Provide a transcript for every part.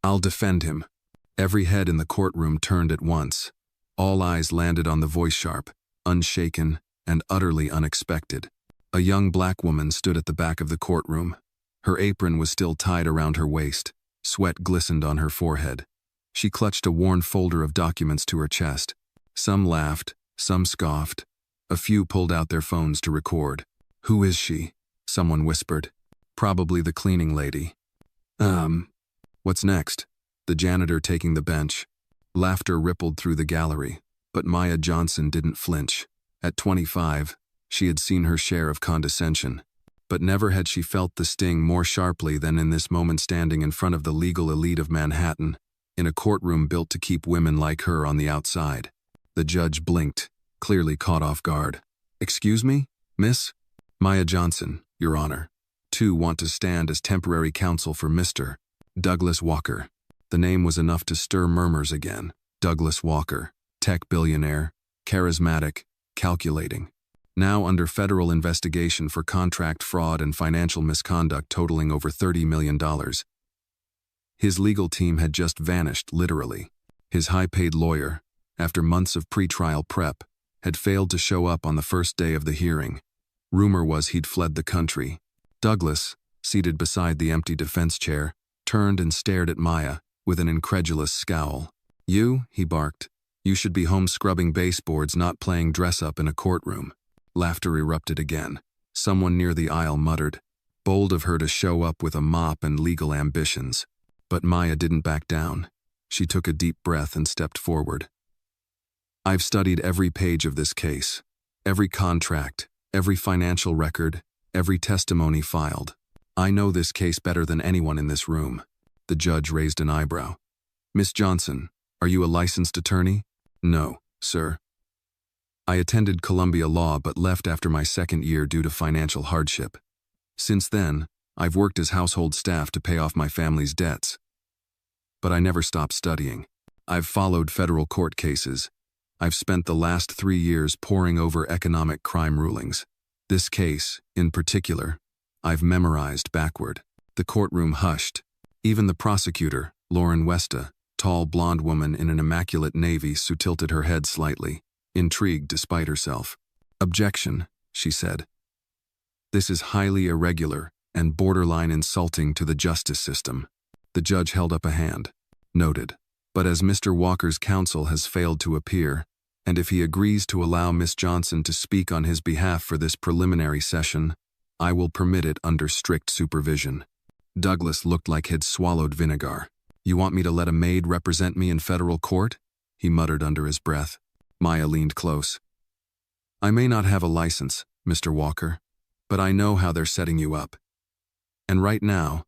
I'll defend him. Every head in the courtroom turned at once. All eyes landed on the voice sharp, unshaken, and utterly unexpected. A young black woman stood at the back of the courtroom. Her apron was still tied around her waist. Sweat glistened on her forehead. She clutched a worn folder of documents to her chest. Some laughed, some scoffed. A few pulled out their phones to record. "Who is she?" someone whispered. "Probably the cleaning lady." What's next?" The janitor taking the bench. Laughter rippled through the gallery, but Maya Johnson didn't flinch. At 25, she had seen her share of condescension, but never had she felt the sting more sharply than in this moment standing in front of the legal elite of Manhattan, in a courtroom built to keep women like her on the outside. The judge blinked, clearly caught off guard. "Excuse me, miss?" "Maya Johnson, Your Honor. Two want to stand as temporary counsel for Mr. Douglas Walker." The name was enough to stir murmurs again. Douglas Walker, tech billionaire, charismatic, calculating. Now under federal investigation for contract fraud and financial misconduct totaling over $30 million. His legal team had just vanished, literally. His high-paid lawyer, after months of pre-trial prep, had failed to show up on the first day of the hearing. Rumor was he'd fled the country. Douglas, seated beside the empty defense chair, turned and stared at Maya with an incredulous scowl. "You," he barked, "you should be home scrubbing baseboards, not playing dress-up in a courtroom." Laughter erupted again. Someone near the aisle muttered, "Bold of her to show up with a mop and legal ambitions." But Maya didn't back down. She took a deep breath and stepped forward. "I've studied every page of this case, every contract, every financial record, every testimony filed. I know this case better than anyone in this room." The judge raised an eyebrow. "Miss Johnson, are you a licensed attorney?" "No, sir. I attended Columbia Law but left after my second year due to financial hardship. Since then, I've worked as household staff to pay off my family's debts. But I never stopped studying. I've followed federal court cases. I've spent the last 3 years poring over economic crime rulings. This case, in particular, I've memorized backward." The courtroom hushed. Even the prosecutor, Lauren Westa, tall blonde woman in an immaculate navy suit, tilted her head slightly, intrigued despite herself. "Objection," she said. "This is highly irregular and borderline insulting to the justice system." The judge held up a hand. "Noted. But as Mr. Walker's counsel has failed to appear, and if he agrees to allow Miss Johnson to speak on his behalf for this preliminary session, I will permit it under strict supervision." Douglas looked like he'd swallowed vinegar. "You want me to let a maid represent me in federal court?" he muttered under his breath. Maya leaned close. "I may not have a license, Mr. Walker, but I know how they're setting you up. And right now,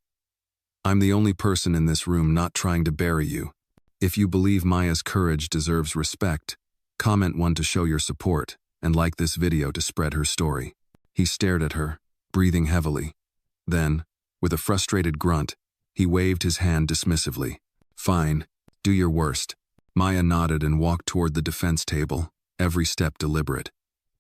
I'm the only person in this room not trying to bury you. If you believe Maya's courage deserves respect, comment 1 to show your support, and like this video to spread her story." He stared at her, breathing heavily. Then, with a frustrated grunt, he waved his hand dismissively. "Fine, do your worst." Maya nodded and walked toward the defense table, every step deliberate.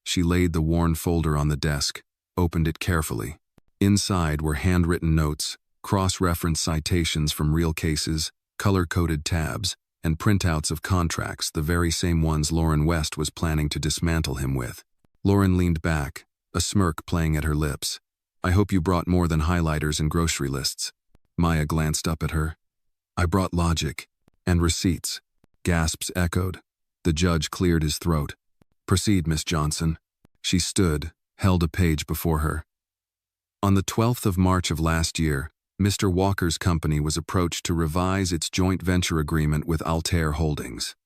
She laid the worn folder on the desk, opened it carefully. Inside were handwritten notes, cross-reference citations from real cases, color-coded tabs, and printouts of contracts, the very same ones Lauren West was planning to dismantle him with. Lauren leaned back, a smirk playing at her lips. "I hope you brought more than highlighters and grocery lists." Maya glanced up at her. "I brought logic. And receipts." Gasps echoed. The judge cleared his throat. "Proceed, Miss Johnson." She stood, held a page before her. On the 12th of March of last year, Mr. Walker's company was approached to revise its joint venture agreement with Altair Holdings.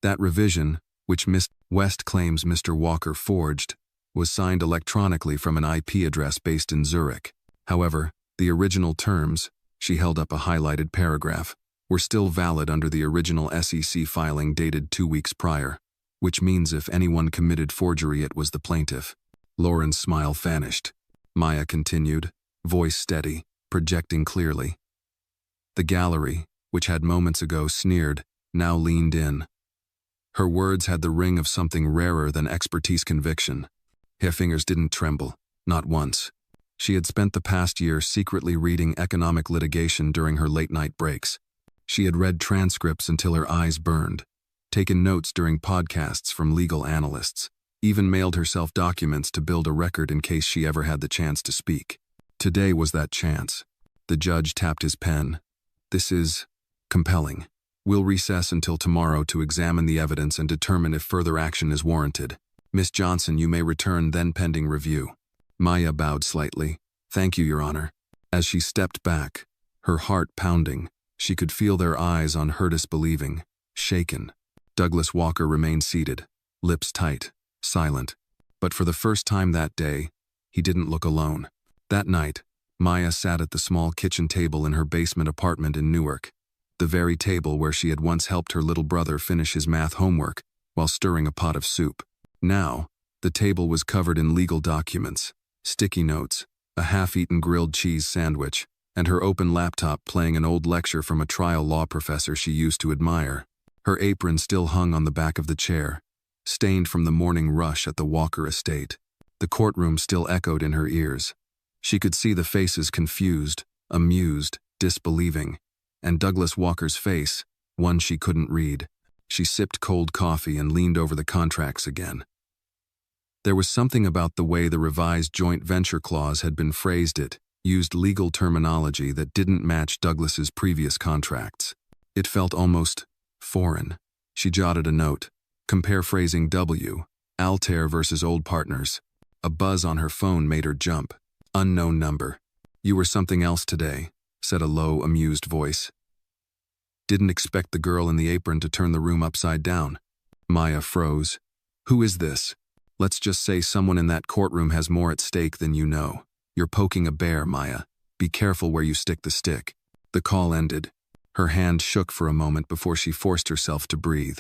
That revision, which Miss West claims Mr. Walker forged, was signed electronically from an IP address based in Zurich. However, the original terms, she held up a highlighted paragraph, were still valid under the original SEC filing dated 2 weeks prior, which means if anyone committed forgery it was the plaintiff. Lauren's smile vanished. Maya continued, voice steady, projecting clearly. The gallery, which had moments ago sneered, now leaned in. Her words had the ring of something rarer than expertise conviction. Her fingers didn't tremble, not once. She had spent the past year secretly reading economic litigation during her late-night breaks. She had read transcripts until her eyes burned, taken notes during podcasts from legal analysts, even mailed herself documents to build a record in case she ever had the chance to speak. Today was that chance. The judge tapped his pen. This is compelling. We'll recess until tomorrow to examine the evidence and determine if further action is warranted. Miss Johnson, you may return then pending review. Maya bowed slightly. Thank you, Your Honor. As she stepped back, her heart pounding, she could feel their eyes on her disbelieving, shaken. Douglas Walker remained seated, lips tight, silent. But for the first time that day, he didn't look alone. That night, Maya sat at the small kitchen table in her basement apartment in Newark, the very table where she had once helped her little brother finish his math homework while stirring a pot of soup. Now, the table was covered in legal documents, sticky notes, a half-eaten grilled cheese sandwich, and her open laptop playing an old lecture from a trial law professor she used to admire. Her apron still hung on the back of the chair, stained from the morning rush at the Walker estate. The courtroom still echoed in her ears. She could see the faces confused, amused, disbelieving, and Douglas Walker's face, one she couldn't read. She sipped cold coffee and leaned over the contracts again. There was something about the way the revised joint venture clause had been phrased. It used legal terminology that didn't match Douglas's previous contracts. It felt almost foreign. She jotted a note. Compare phrasing W, Altair versus old partners. A buzz on her phone made her jump. Unknown number. You were something else today, said a low, amused voice. Didn't expect the girl in the apron to turn the room upside down. Maya froze. Who is this? Let's just say someone in that courtroom has more at stake than you know. You're poking a bear, Maya. Be careful where you stick the stick. The call ended. Her hand shook for a moment before she forced herself to breathe.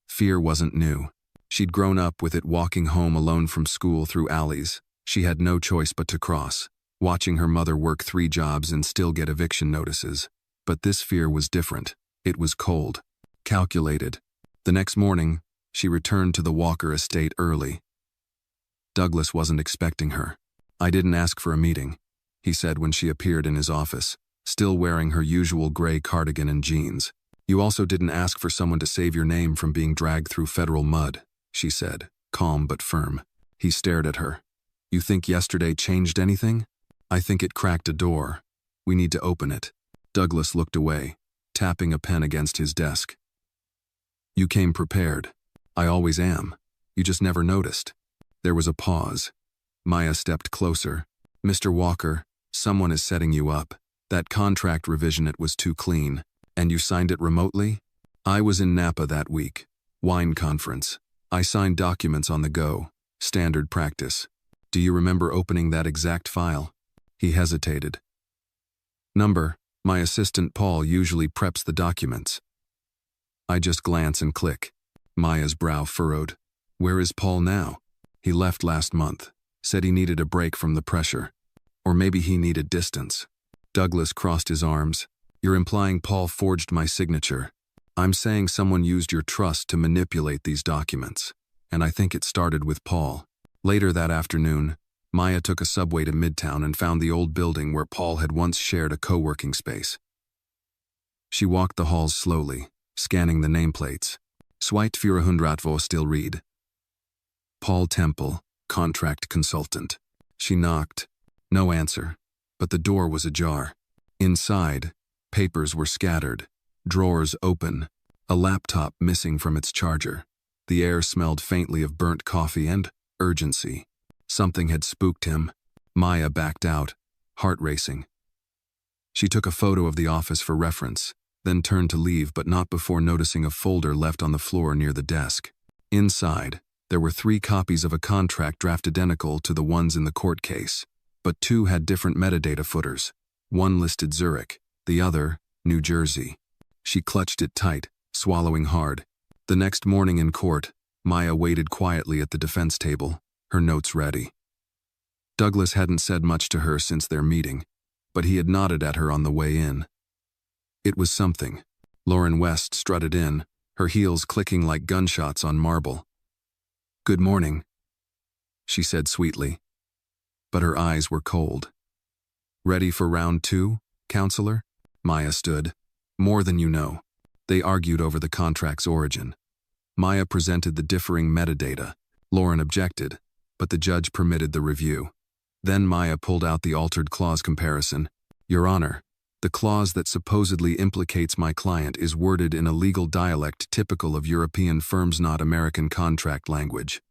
Fear wasn't new. She'd grown up with it, walking home alone from school through alleys she had no choice but to cross, watching her mother work 3 jobs and still get eviction notices. But this fear was different. It was cold, calculated. The next morning, she returned to the Walker estate early. Douglas wasn't expecting her. I didn't ask for a meeting, he said when she appeared in his office, still wearing her usual gray cardigan and jeans. You also didn't ask for someone to save your name from being dragged through federal mud, she said, calm but firm. He stared at her. You think yesterday changed anything? I think it cracked a door. We need to open it. Douglas looked away, tapping a pen against his desk. You came prepared. I always am. You just never noticed. There was a pause. Maya stepped closer. Mr. Walker, someone is setting you up. That contract revision, it was too clean. And you signed it remotely? I was in Napa that week. Wine conference. I signed documents on the go. Standard practice. Do you remember opening that exact file? He hesitated. Number, my assistant Paul usually preps the documents. I just glance and click. Maya's brow furrowed. Where is Paul now? He left last month. Said he needed a break from the pressure. Or maybe he needed distance. Douglas crossed his arms. You're implying Paul forged my signature. I'm saying someone used your trust to manipulate these documents. And I think it started with Paul. Later that afternoon, Maya took a subway to Midtown and found the old building where Paul had once shared a co-working space. She walked the halls slowly, scanning the nameplates. Zweit 400 wo still read. Paul Temple, contract consultant. She knocked. No answer, but the door was ajar. Inside, papers were scattered, drawers open, a laptop missing from its charger. The air smelled faintly of burnt coffee and urgency. Something had spooked him. Maya backed out, heart racing. She took a photo of the office for reference, then turned to leave, but not before noticing a folder left on the floor near the desk. Inside, there were 3 copies of a contract draft identical to the ones in the court case, but 2 had different metadata footers. One listed Zurich, the other, New Jersey. She clutched it tight, swallowing hard. The next morning in court, Maya waited quietly at the defense table, her notes ready. Douglas hadn't said much to her since their meeting, but he had nodded at her on the way in. It was something. Lauren West strutted in, her heels clicking like gunshots on marble. Good morning, she said sweetly, but her eyes were cold. Ready for round 2, counselor? Maya stood, More than you know. They argued over the contract's origin. Maya presented the differing metadata. Lauren objected, but the judge permitted the review. Then Maya pulled out the altered clause comparison. Your Honor, the clause that supposedly implicates my client is worded in a legal dialect typical of European firms, not American contract language.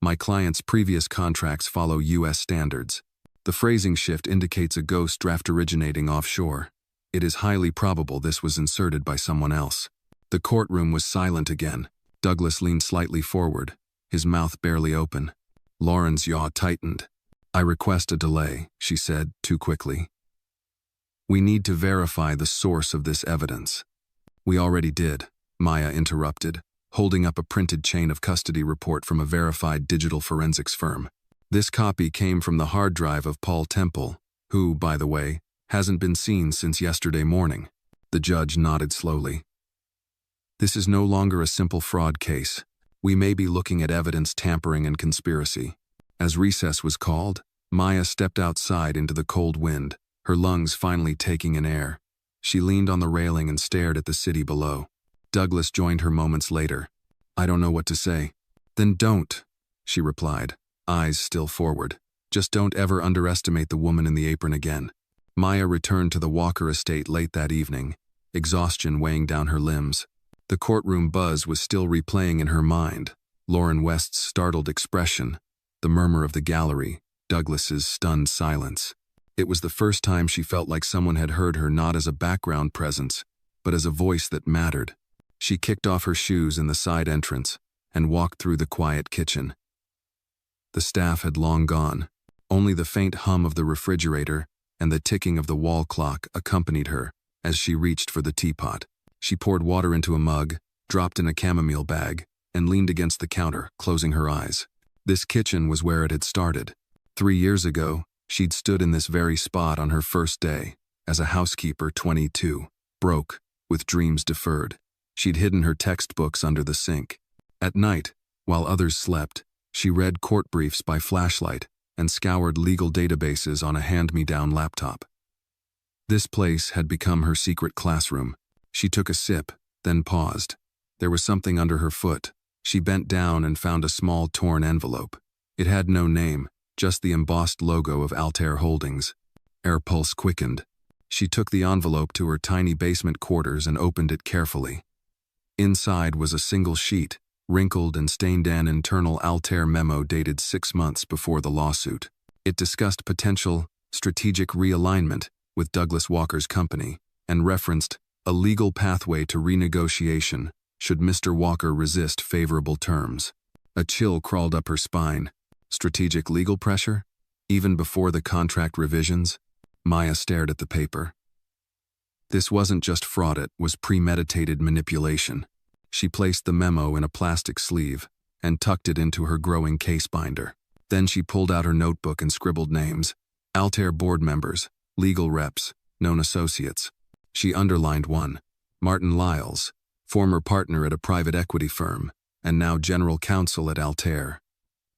My client's previous contracts follow U.S. standards. The phrasing shift indicates a ghost draft originating offshore. It is highly probable this was inserted by someone else. The courtroom was silent again. Douglas leaned slightly forward, his mouth barely open. Lauren's jaw tightened. I request a delay, she said, too quickly. We need to verify the source of this evidence. We already did, Maya interrupted, holding up a printed chain of custody report from a verified digital forensics firm. This copy came from the hard drive of Paul Temple, who, by the way, hasn't been seen since yesterday morning. The judge nodded slowly. This is no longer a simple fraud case. We may be looking at evidence tampering and conspiracy. As recess was called, Maya stepped outside into the cold wind, her lungs finally taking in air. She leaned on the railing and stared at the city below. Douglas joined her moments later. I don't know what to say. Then don't, she replied, eyes still forward. Just don't ever underestimate the woman in the apron again. Maya returned to the Walker estate late that evening, exhaustion weighing down her limbs. The courtroom buzz was still replaying in her mind. Lauren West's startled expression, the murmur of the gallery, Douglas's stunned silence. It was the first time she felt like someone had heard her not as a background presence, but as a voice that mattered. She kicked off her shoes in the side entrance and walked through the quiet kitchen. The staff had long gone. Only the faint hum of the refrigerator and the ticking of the wall clock accompanied her as she reached for the teapot. She poured water into a mug, dropped in a chamomile bag, and leaned against the counter, closing her eyes. This kitchen was where it had started. 3 years ago, she'd stood in this very spot on her first day, as a housekeeper 22, broke, with dreams deferred. She'd hidden her textbooks under the sink. At night, while others slept, she read court briefs by flashlight and scoured legal databases on a hand-me-down laptop. This place had become her secret classroom. She took a sip, then paused. There was something under her foot. She bent down and found a small torn envelope. It had no name, just the embossed logo of Altair Holdings. Her pulse quickened. She took the envelope to her tiny basement quarters and opened it carefully. Inside was a single sheet, wrinkled and stained, an internal Altair memo dated 6 months before the lawsuit. It discussed potential strategic realignment with Douglas Walker's company and referenced a legal pathway to renegotiation should Mr. Walker resist favorable terms. A chill crawled up her spine. Strategic legal pressure? Even before the contract revisions? Maya stared at the paper. This wasn't just fraud, it was premeditated manipulation. She placed the memo in a plastic sleeve and tucked it into her growing case binder. Then she pulled out her notebook and scribbled names. Altair board members, legal reps, known associates. She underlined one, Martin Lyles, former partner at a private equity firm, and now general counsel at Altair.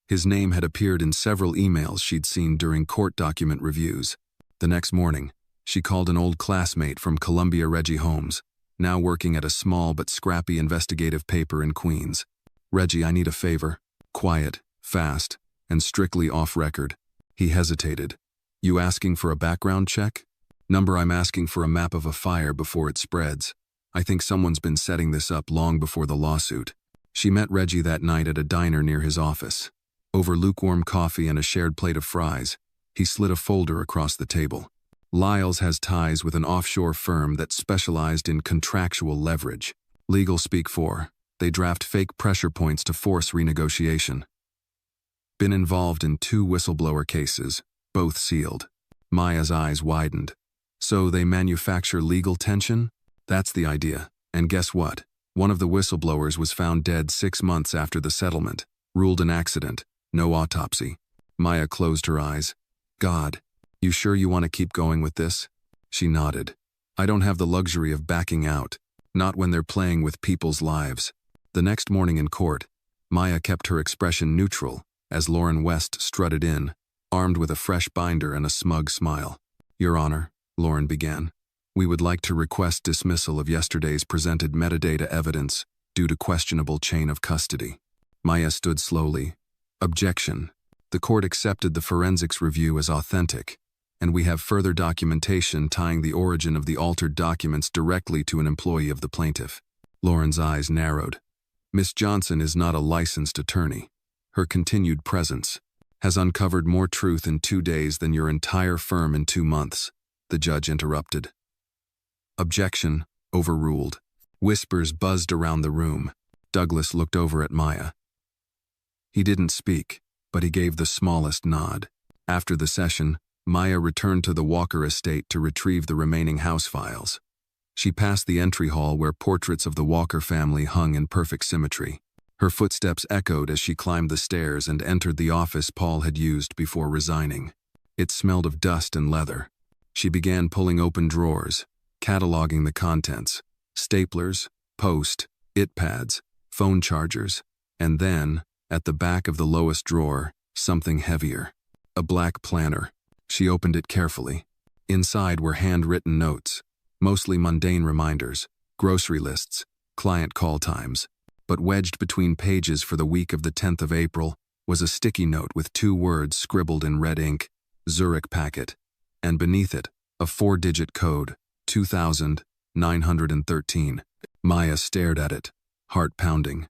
His name had appeared in several emails she'd seen during court document reviews. The next morning, she called an old classmate from Columbia, Reggie Holmes, now working at a small but scrappy investigative paper in Queens. Reggie, I need a favor. Quiet, fast, and strictly off-record. He hesitated. You asking for a background check? Number, I'm asking for a map of a fire before it spreads. I think someone's been setting this up long before the lawsuit. She met Reggie that night at a diner near his office. Over lukewarm coffee and a shared plate of fries, he slid a folder across the table. Lyles has ties with an offshore firm that specialized in contractual leverage. Legal speak for, they draft fake pressure points to force renegotiation. Been involved in 2 whistleblower cases, both sealed. Maya's eyes widened. So they manufacture legal tension? That's the idea. And guess what? One of the whistleblowers was found dead 6 months after the settlement, ruled an accident, no autopsy. Maya closed her eyes. God, you sure you want to keep going with this? She nodded. I don't have the luxury of backing out, not when they're playing with people's lives. The next morning in court, Maya kept her expression neutral as Lauren West strutted in, armed with a fresh binder and a smug smile. Your Honor, Lauren began. We would like to request dismissal of yesterday's presented metadata evidence due to questionable chain of custody. Maya stood slowly. Objection. The court accepted the forensics review as authentic, and we have further documentation tying the origin of the altered documents directly to an employee of the plaintiff. Lauren's eyes narrowed. Miss Johnson is not a licensed attorney. Her continued presence has uncovered more truth in 2 days than your entire firm in 2 months, the judge interrupted. Objection, overruled. Whispers buzzed around the room. Douglas looked over at Maya. He didn't speak, but he gave the smallest nod. After the session, Maya returned to the Walker estate to retrieve the remaining house files. She passed the entry hall where portraits of the Walker family hung in perfect symmetry. Her footsteps echoed as she climbed the stairs and entered the office Paul had used before resigning. It smelled of dust and leather. She began pulling open drawers, cataloging the contents: staplers, post, it pads, phone chargers, and then, at the back of the lowest drawer, something heavier. A black planner. She opened it carefully. Inside were handwritten notes, mostly mundane reminders, grocery lists, client call times. But wedged between pages for the week of the 10th of April was a sticky note with 2 words scribbled in red ink, Zurich packet, and beneath it, a 4-digit code, 2,913. Maya stared at it, heart pounding.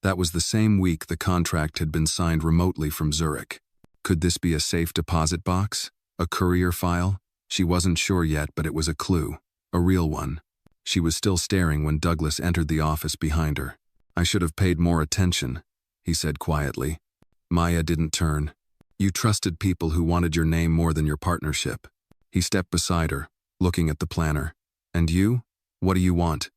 That was the same week the contract had been signed remotely from Zurich. Could this be a safe deposit box? A courier file? She wasn't sure yet, but it was a clue, a real one. She was still staring when Douglas entered the office behind her. I should have paid more attention, he said quietly. Maya didn't turn. You trusted people who wanted your name more than your partnership. He stepped beside her, looking at the planner. And you? What do you want?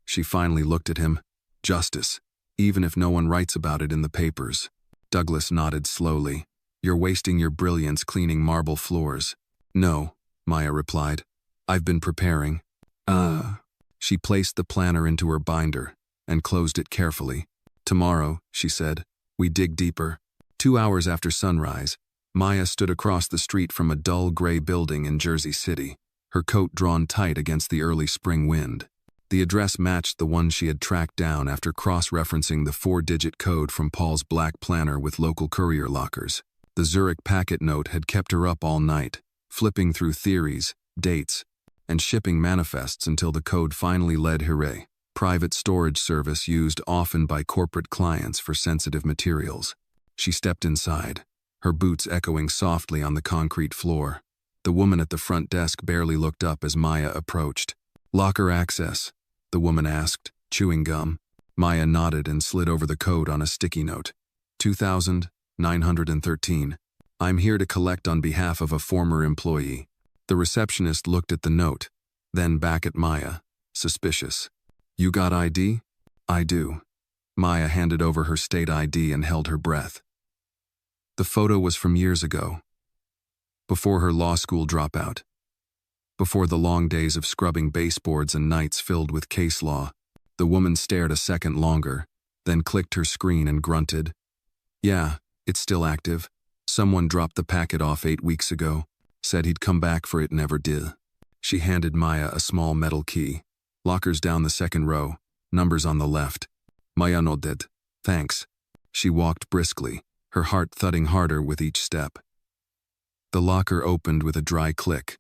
She finally looked at him. Justice, even if no one writes about it in the papers. Douglas nodded slowly. You're wasting your brilliance cleaning marble floors. No, Maya replied. I've been preparing. She placed the planner into her binder and closed it carefully. Tomorrow, she said, we dig deeper. 2 hours after sunrise, Maya stood across the street from a dull gray building in Jersey City, her coat drawn tight against the early spring wind. The address matched the one she had tracked down after cross-referencing the 4-digit code from Paul's black planner with local courier lockers. The Zurich packet note had kept her up all night, flipping through theories, dates, and shipping manifests until the code finally led her private storage service used often by corporate clients for sensitive materials. She stepped inside, her boots echoing softly on the concrete floor. The woman at the front desk barely looked up as Maya approached. Locker access, the woman asked, chewing gum. Maya nodded and slid over the code on a sticky note. 2,913. I'm here to collect on behalf of a former employee. The receptionist looked at the note, then back at Maya, suspicious. You got ID? I do. Maya handed over her state ID and held her breath. The photo was from years ago, before her law school dropout, before the long days of scrubbing baseboards and nights filled with case law. The woman stared a second longer, then clicked her screen and grunted. Yeah, it's still active. Someone dropped the packet off 8 weeks ago. Said he'd come back for it, never did. She handed Maya a small metal key. Lockers down the second row, numbers on the left. Maya nodded. Thanks. She walked briskly, her heart thudding harder with each step. The locker opened with a dry click.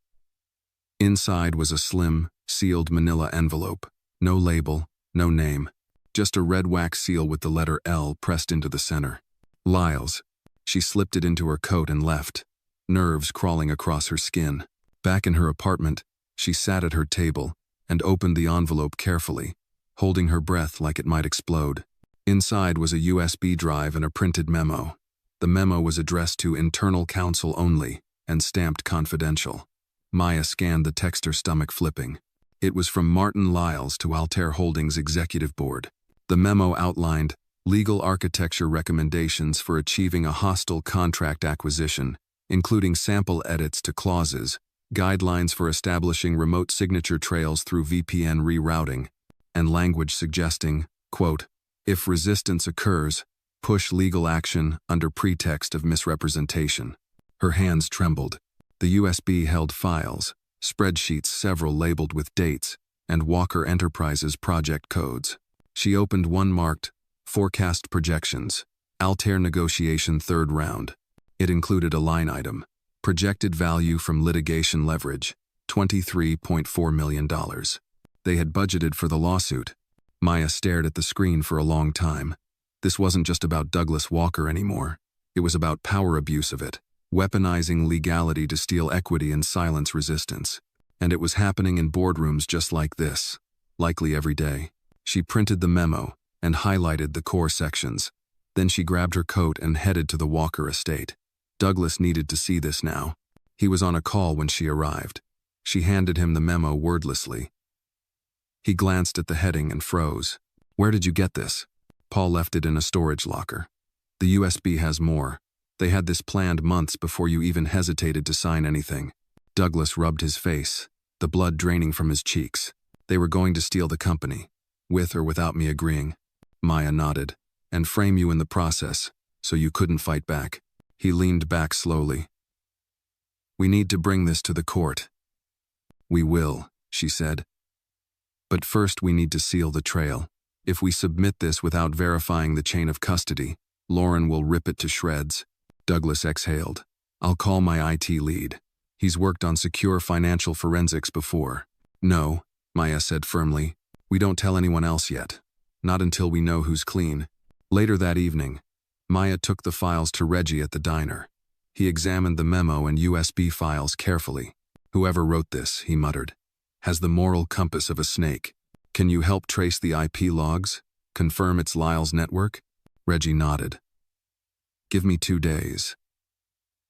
Inside was a slim, sealed manila envelope. No label, no name. Just a red wax seal with the letter L pressed into the center. Lyles. She slipped it into her coat and left, nerves crawling across her skin. Back in her apartment, she sat at her table and opened the envelope carefully, holding her breath like it might explode. Inside was a USB drive and a printed memo. The memo was addressed to internal counsel only and stamped confidential. Maya scanned the text, her stomach flipping. It was from Martin Lyles to Altair Holdings Executive Board. The memo outlined legal architecture recommendations for achieving a hostile contract acquisition, including sample edits to clauses, guidelines for establishing remote signature trails through VPN rerouting, and language suggesting, quote, if resistance occurs, push legal action under pretext of misrepresentation. Her hands trembled. The USB held files, spreadsheets several labeled with dates, and Walker Enterprises project codes. She opened one marked, Forecast Projections, Altair Negotiation Third Round. It included a line item, Projected Value from Litigation Leverage, $23.4 million. They had budgeted for the lawsuit. Maya stared at the screen for a long time. This wasn't just about Douglas Walker anymore. It was about power abuse of it, weaponizing legality to steal equity and silence resistance. And it was happening in boardrooms just like this, likely every day. She printed the memo and highlighted the core sections. Then she grabbed her coat and headed to the Walker estate. Douglas needed to see this now. He was on a call when she arrived. She handed him the memo wordlessly. He glanced at the heading and froze. "Where did you get this?" Paul left it in a storage locker. "The USB has more. They had this planned months before you even hesitated to sign anything." Douglas rubbed his face, the blood draining from his cheeks. "They were going to steal the company, with or without me agreeing." Maya nodded. "And frame you in the process, so you couldn't fight back." He leaned back slowly. "We need to bring this to the court." "We will," she said. "But first we need to seal the trail. If we submit this without verifying the chain of custody, Lauren will rip it to shreds." Douglas exhaled. "I'll call my IT lead. He's worked on secure financial forensics before." "No," Maya said firmly. "We don't tell anyone else yet. Not until we know who's clean." Later that evening, Maya took the files to Reggie at the diner. He examined the memo and USB files carefully. "Whoever wrote this," he muttered, "has the moral compass of a snake. Can you help trace the IP logs? Confirm it's Lyle's network?" Reggie nodded. "Give me 2 days.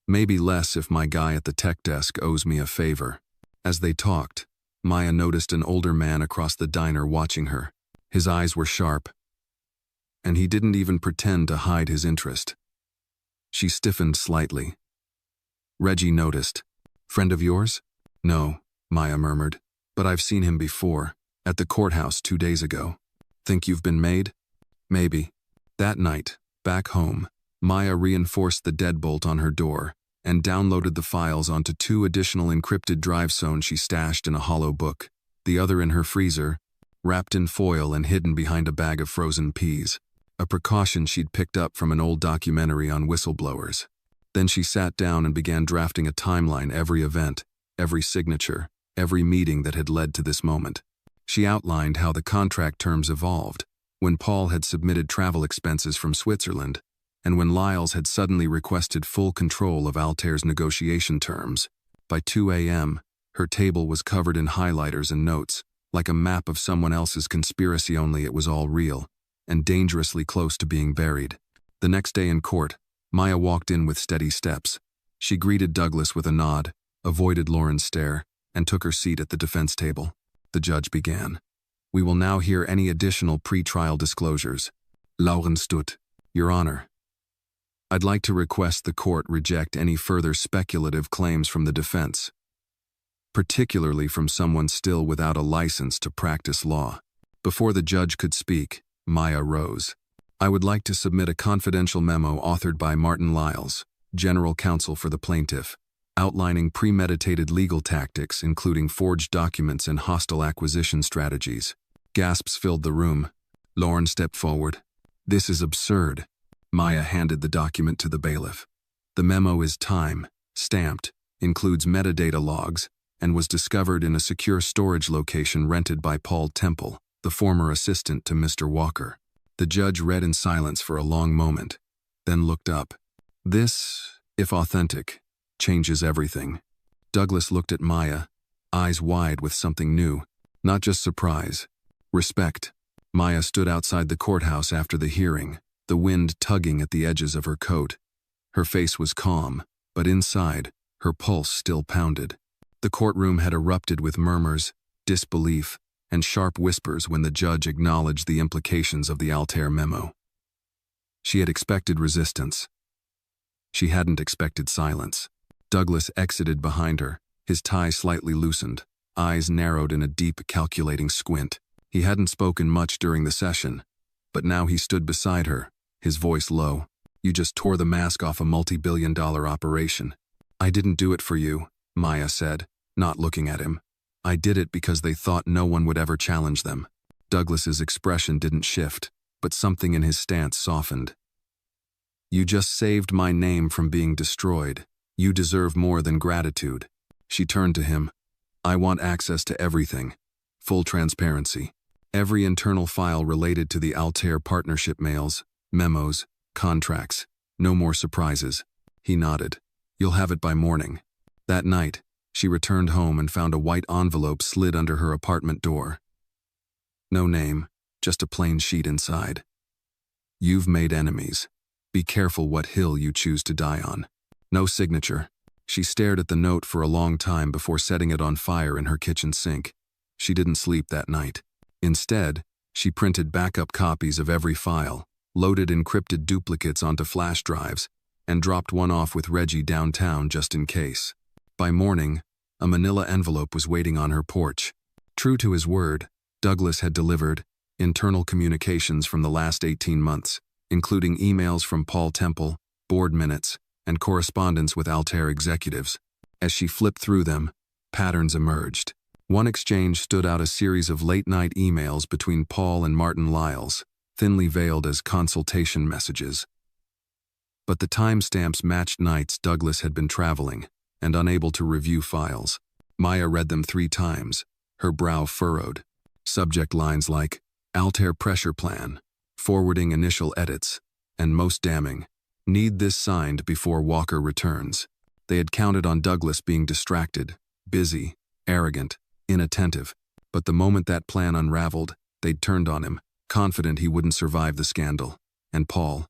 Maybe less if my guy at the tech desk owes me a favor." As they talked, Maya noticed an older man across the diner watching her. His eyes were sharp, and he didn't even pretend to hide his interest. She stiffened slightly. Reggie noticed. "Friend of yours?" "No," Maya murmured, "but I've seen him before, at the courthouse 2 days ago." "Think you've been made?" "Maybe." That night, back home, Maya reinforced the deadbolt on her door and downloaded the files onto 2 additional encrypted drive zones she stashed in a hollow book, the other in her freezer, wrapped in foil and hidden behind a bag of frozen peas, a precaution she'd picked up from an old documentary on whistleblowers. Then she sat down and began drafting a timeline, every event, every signature, every meeting that had led to this moment. She outlined how the contract terms evolved, when Paul had submitted travel expenses from Switzerland, and when Lyles had suddenly requested full control of Altair's negotiation terms. By 2 a.m., her table was covered in highlighters and notes, like a map of someone else's conspiracy, only it was all real, and dangerously close to being buried. The next day in court, Maya walked in with steady steps. She greeted Douglas with a nod, avoided Lauren's stare, and took her seat at the defense table. The judge began. "We will now hear any additional pre-trial disclosures." Lauren stood. "Your Honor, I'd like to request the court reject any further speculative claims from the defense, particularly from someone still without a license to practice law." Before the judge could speak, Maya rose. "I would like to submit a confidential memo authored by Martin Lyles, General Counsel for the plaintiff, outlining premeditated legal tactics including forged documents and hostile acquisition strategies." Gasps filled the room. Lauren stepped forward. "This is absurd." Maya handed the document to the bailiff. "The memo is time-stamped, includes metadata logs, and was discovered in a secure storage location rented by Paul Temple, the former assistant to Mr. Walker." The judge read in silence for a long moment, then looked up. "This, if authentic, changes everything." Douglas looked at Maya, eyes wide with something new, not just surprise, respect. Maya stood outside the courthouse after the hearing, the wind tugging at the edges of her coat. Her face was calm, but inside, her pulse still pounded. The courtroom had erupted with murmurs, disbelief, and sharp whispers when the judge acknowledged the implications of the Altair memo. She had expected resistance. She hadn't expected silence. Douglas exited behind her, his tie slightly loosened, eyes narrowed in a deep, calculating squint. He hadn't spoken much during the session, but now he stood beside her, his voice low. "You just tore the mask off a multi-billion-dollar operation." "I didn't do it for you," Maya said, not looking at him. I did it because they thought no one would ever challenge them. Douglas's expression didn't shift, but something in his stance softened. You just saved my name from being destroyed. You deserve more than gratitude. She turned to him. I want access to everything. Full transparency. Every internal file related to the Altair partnership mails, memos, contracts. No more surprises. He nodded. You'll have it by morning. That night, she returned home and found a white envelope slid under her apartment door. No name, just a plain sheet inside. You've made enemies. Be careful what hill you choose to die on. No signature. She stared at the note for a long time before setting it on fire in her kitchen sink. She didn't sleep that night. Instead, she printed backup copies of every file, loaded encrypted duplicates onto flash drives, and dropped one off with Reggie downtown just in case. By morning, a manila envelope was waiting on her porch. True to his word, Douglas had delivered internal communications from the last 18 months, including emails from Paul Temple, board minutes, and correspondence with Altair executives. As she flipped through them, patterns emerged. One exchange stood out, a series of late-night emails between Paul and Martin Lyles, thinly veiled as consultation messages. But the timestamps matched nights Douglas had been traveling and unable to review files. Maya read them 3 times, her brow furrowed. Subject lines like, Altair pressure plan, forwarding initial edits, and most damning, need this signed before Walker returns. They had counted on Douglas being distracted, busy, arrogant, inattentive, but the moment that plan unraveled, they'd turned on him, confident he wouldn't survive the scandal. And Paul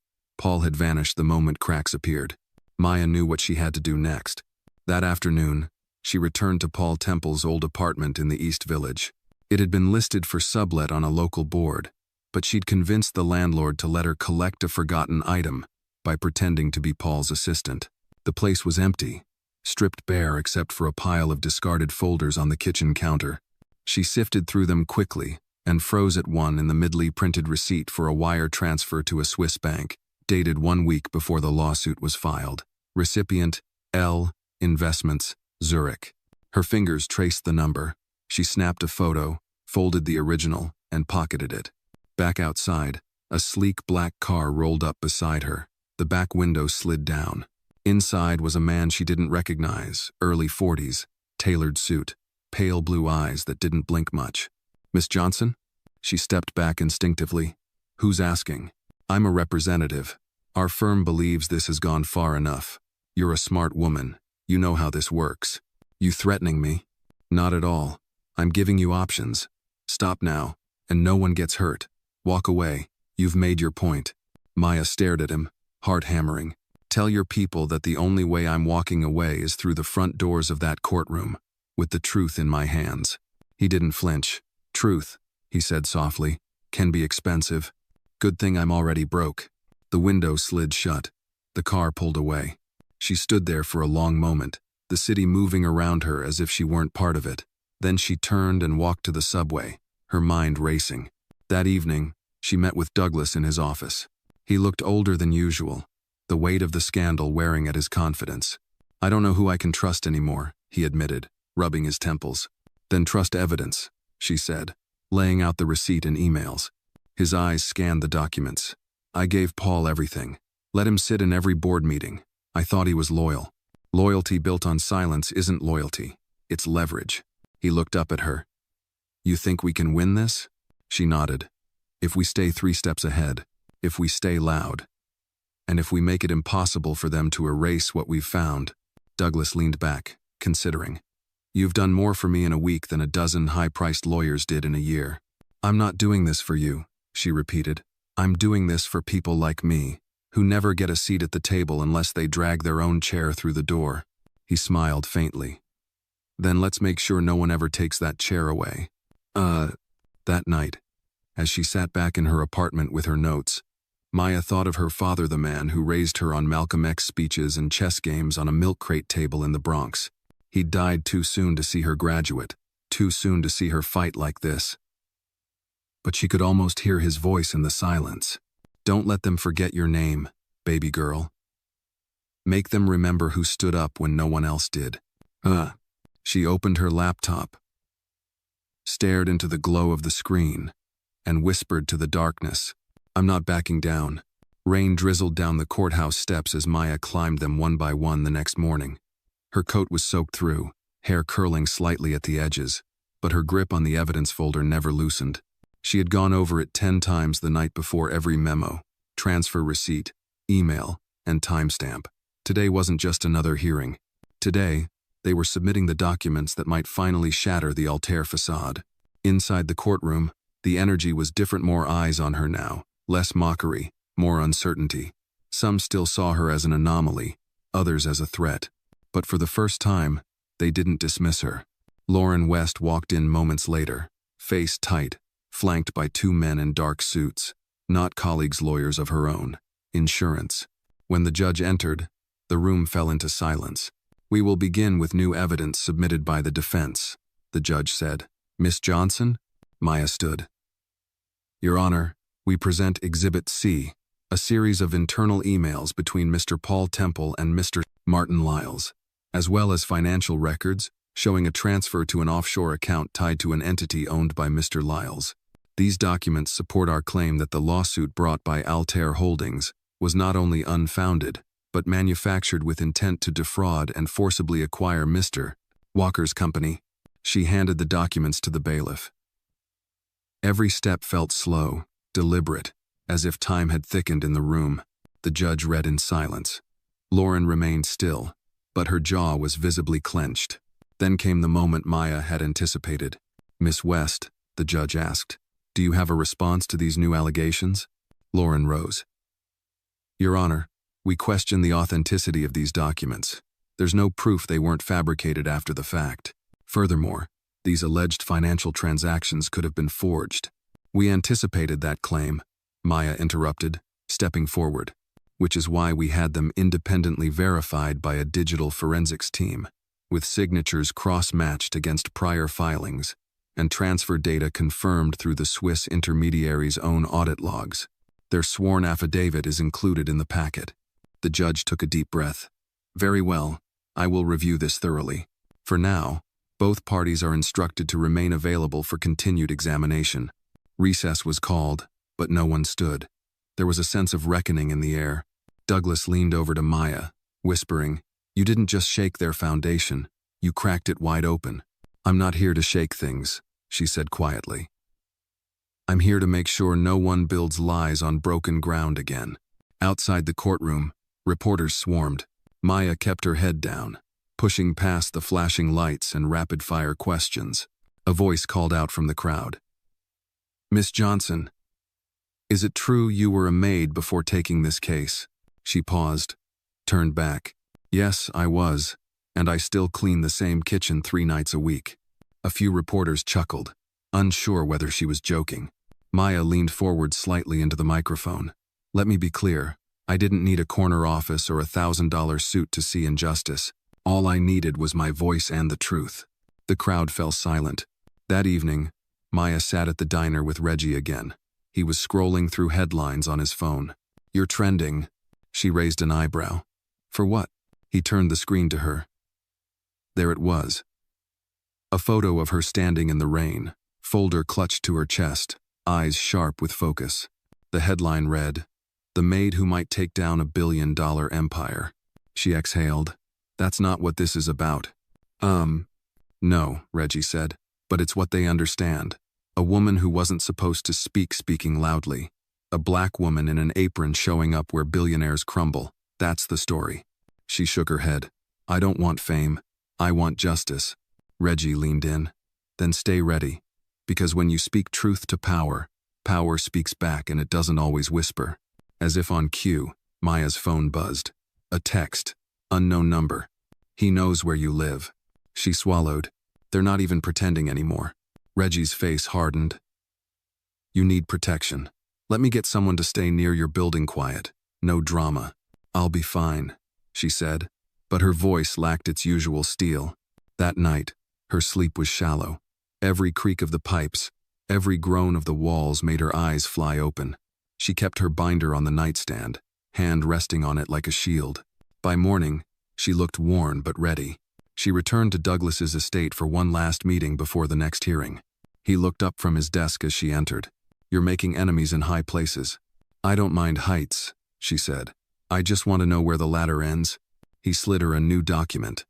had vanished the moment cracks appeared. Maya knew what she had to do next. That afternoon, she returned to Paul Temple's old apartment in the East Village. It had been listed for sublet on a local board, but she'd convinced the landlord to let her collect a forgotten item by pretending to be Paul's assistant. The place was empty, stripped bare except for a pile of discarded folders on the kitchen counter. She sifted through them quickly and froze at one in the midly printed receipt for a wire transfer to a Swiss bank, dated 1 week before the lawsuit was filed. Recipient, L. Investments, Zurich. Her fingers traced the number. She snapped a photo, folded the original, and pocketed it. Back outside, a sleek black car rolled up beside her. The back window slid down. Inside was a man she didn't recognize, early 40s, tailored suit, pale blue eyes that didn't blink much. Miss Johnson? She stepped back instinctively. Who's asking? I'm a representative. Our firm believes this has gone far enough. You're a smart woman. You know how this works. You threatening me? Not at all. I'm giving you options. Stop now, and no one gets hurt. Walk away. You've made your point. Maya stared at him, heart hammering. Tell your people that the only way I'm walking away is through the front doors of that courtroom, with the truth in my hands. He didn't flinch. Truth, he said softly, can be expensive. Good thing I'm already broke. The window slid shut. The car pulled away. She stood there for a long moment, the city moving around her as if she weren't part of it. Then she turned and walked to the subway, her mind racing. That evening, she met with Douglas in his office. He looked older than usual, the weight of the scandal wearing at his confidence. I don't know who I can trust anymore, he admitted, rubbing his temples. Then trust evidence, she said, laying out the receipt and emails. His eyes scanned the documents. I gave Paul everything. Let him sit in every board meeting. I thought he was loyal. Loyalty built on silence isn't loyalty. It's leverage. He looked up at her. You think we can win this? She nodded. If we stay 3 steps ahead, if we stay loud, and if we make it impossible for them to erase what we've found. Douglas leaned back, considering. You've done more for me in a week than a dozen high-priced lawyers did in a year. I'm not doing this for you, she repeated. I'm doing this for people like me, who never get a seat at the table unless they drag their own chair through the door. He smiled faintly. Then let's make sure no one ever takes that chair away. That night, as she sat back in her apartment with her notes, Maya thought of her father, the man who raised her on Malcolm X speeches and chess games on a milk crate table in the Bronx. He'd died too soon to see her graduate, too soon to see her fight like this. But she could almost hear his voice in the silence. Don't let them forget your name, baby girl. Make them remember who stood up when no one else did. She opened her laptop, stared into the glow of the screen, and whispered to the darkness, "I'm not backing down." Rain drizzled down the courthouse steps as Maya climbed them one by one the next morning. Her coat was soaked through, hair curling slightly at the edges, but her grip on the evidence folder never loosened. She had gone over it 10 times the night before every memo, transfer receipt, email, and timestamp. Today wasn't just another hearing. Today, they were submitting the documents that might finally shatter the Altair facade. Inside the courtroom, the energy was different. More eyes on her now, less mockery, more uncertainty. Some still saw her as an anomaly, others as a threat. But for the first time, they didn't dismiss her. Lauren West walked in moments later, face tight, flanked by 2 men in dark suits, not colleagues, lawyers of her own, insurance. When the judge entered, the room fell into silence. "We will begin with new evidence submitted by the defense," the judge said. "Miss Johnson?" Maya stood. "Your Honor, we present Exhibit C, a series of internal emails between Mr. Paul Temple and Mr. Martin Lyles, as well as financial records showing a transfer to an offshore account tied to an entity owned by Mr. Lyles. These documents support our claim that the lawsuit brought by Altair Holdings was not only unfounded, but manufactured with intent to defraud and forcibly acquire Mr. Walker's company." She handed the documents to the bailiff. Every step felt slow, deliberate, as if time had thickened in the room. The judge read in silence. Lauren remained still, but her jaw was visibly clenched. Then came the moment Maya had anticipated. "Miss West," the judge asked, "do you have a response to these new allegations?" Lauren rose. "Your Honor, we question the authenticity of these documents. There's no proof they weren't fabricated after the fact. Furthermore, these alleged financial transactions could have been forged." "We anticipated that claim," Maya interrupted, stepping forward, "which is why we had them independently verified by a digital forensics team, with signatures cross-matched against prior filings, and transfer data confirmed through the Swiss intermediary's own audit logs. Their sworn affidavit is included in the packet." The judge took a deep breath. "Very well, I will review this thoroughly. For now, both parties are instructed to remain available for continued examination." Recess was called, but no one stood. There was a sense of reckoning in the air. Douglas leaned over to Maya, whispering, "You didn't just shake their foundation, you cracked it wide open." "I'm not here to shake things," she said quietly. "I'm here to make sure no one builds lies on broken ground again." Outside the courtroom, reporters swarmed. Maya kept her head down, pushing past the flashing lights and rapid-fire questions. A voice called out from the crowd. "Miss Johnson, is it true you were a maid before taking this case?" She paused, turned back. "Yes, I was, and I still clean the same kitchen 3 nights a week." A few reporters chuckled, unsure whether she was joking. Maya leaned forward slightly into the microphone. "Let me be clear. I didn't need a corner office or a $1,000 suit to see injustice. All I needed was my voice and the truth." The crowd fell silent. That evening, Maya sat at the diner with Reggie again. He was scrolling through headlines on his phone. "You're trending." She raised an eyebrow. "For what?" He turned the screen to her. There it was. A photo of her standing in the rain, folder clutched to her chest, eyes sharp with focus. The headline read, "The maid who might take down a $1 billion empire." She exhaled. "That's not what this is about." No, Reggie said, "but it's what they understand. A woman who wasn't supposed to speak speaking loudly. A black woman in an apron showing up where billionaires crumble. That's the story." She shook her head. "I don't want fame. I want justice." Reggie leaned in. "Then stay ready. Because when you speak truth to power, power speaks back and it doesn't always whisper." As if on cue, Maya's phone buzzed. A text. Unknown number. "He knows where you live." She swallowed. They're not even pretending anymore. Reggie's face hardened. "You need protection. Let me get someone to stay near your building quiet. No drama." "I'll be fine," she said, but her voice lacked its usual steel. That night, her sleep was shallow. Every creak of the pipes, every groan of the walls made her eyes fly open. She kept her binder on the nightstand, hand resting on it like a shield. By morning, she looked worn but ready. She returned to Douglas's estate for one last meeting before the next hearing. He looked up from his desk as she entered. "You're making enemies in high places." "I don't mind heights," she said. "I just want to know where the ladder ends." He slid her a new document.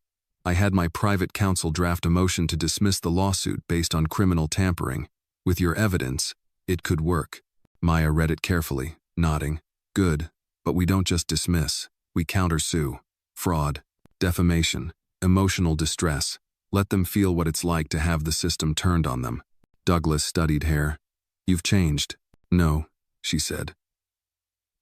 "I had my private counsel draft a motion to dismiss the lawsuit based on criminal tampering. With your evidence, it could work." Maya read it carefully, nodding. "Good, but we don't just dismiss. We countersue. Fraud, defamation, emotional distress. Let them feel what it's like to have the system turned on them." Douglas studied hair. "You've changed." "No," she said.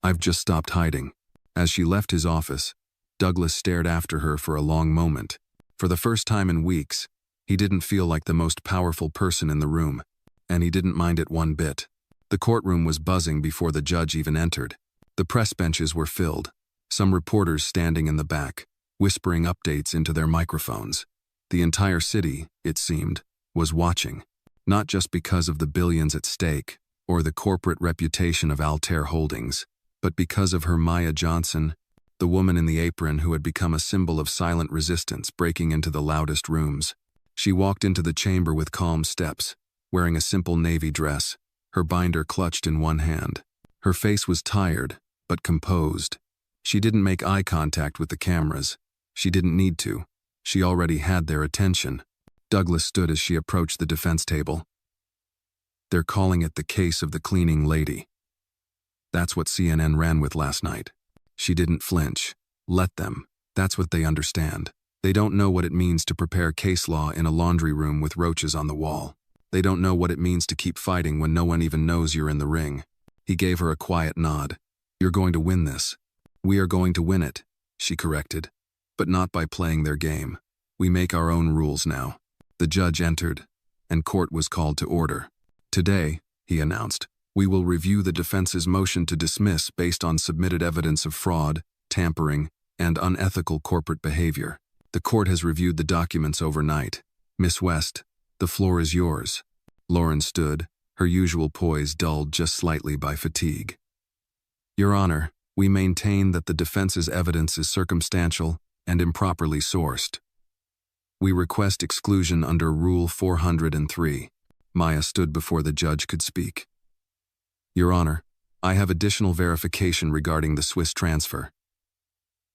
"I've just stopped hiding." As she left his office, Douglas stared after her for a long moment. For the first time in weeks, he didn't feel like the most powerful person in the room, and he didn't mind it one bit. The courtroom was buzzing before the judge even entered. The press benches were filled, some reporters standing in the back, whispering updates into their microphones. The entire city, it seemed, was watching, not just because of the billions at stake or the corporate reputation of Altair Holdings, but because of her Maya Johnson, the woman in the apron who had become a symbol of silent resistance breaking into the loudest rooms. She walked into the chamber with calm steps, wearing a simple navy dress, her binder clutched in one hand. Her face was tired, but composed. She didn't make eye contact with the cameras. She didn't need to. She already had their attention. Douglas stood as she approached the defense table. "They're calling it the case of the cleaning lady. That's what CNN ran with last night." She didn't flinch. "Let them. That's what they understand. They don't know what it means to prepare case law in a laundry room with roaches on the wall. They don't know what it means to keep fighting when no one even knows you're in the ring." He gave her a quiet nod. "You're going to win this." "We are going to win it," she corrected. "But not by playing their game. We make our own rules now." The judge entered, and court was called to order. "Today," he announced, "we will review the defense's motion to dismiss based on submitted evidence of fraud, tampering, and unethical corporate behavior. The court has reviewed the documents overnight. Miss West, the floor is yours." Lauren stood, her usual poise dulled just slightly by fatigue. "Your Honor, we maintain that the defense's evidence is circumstantial and improperly sourced. We request exclusion under Rule 403. Maya stood before the judge could speak. "Your Honor, I have additional verification regarding the Swiss transfer.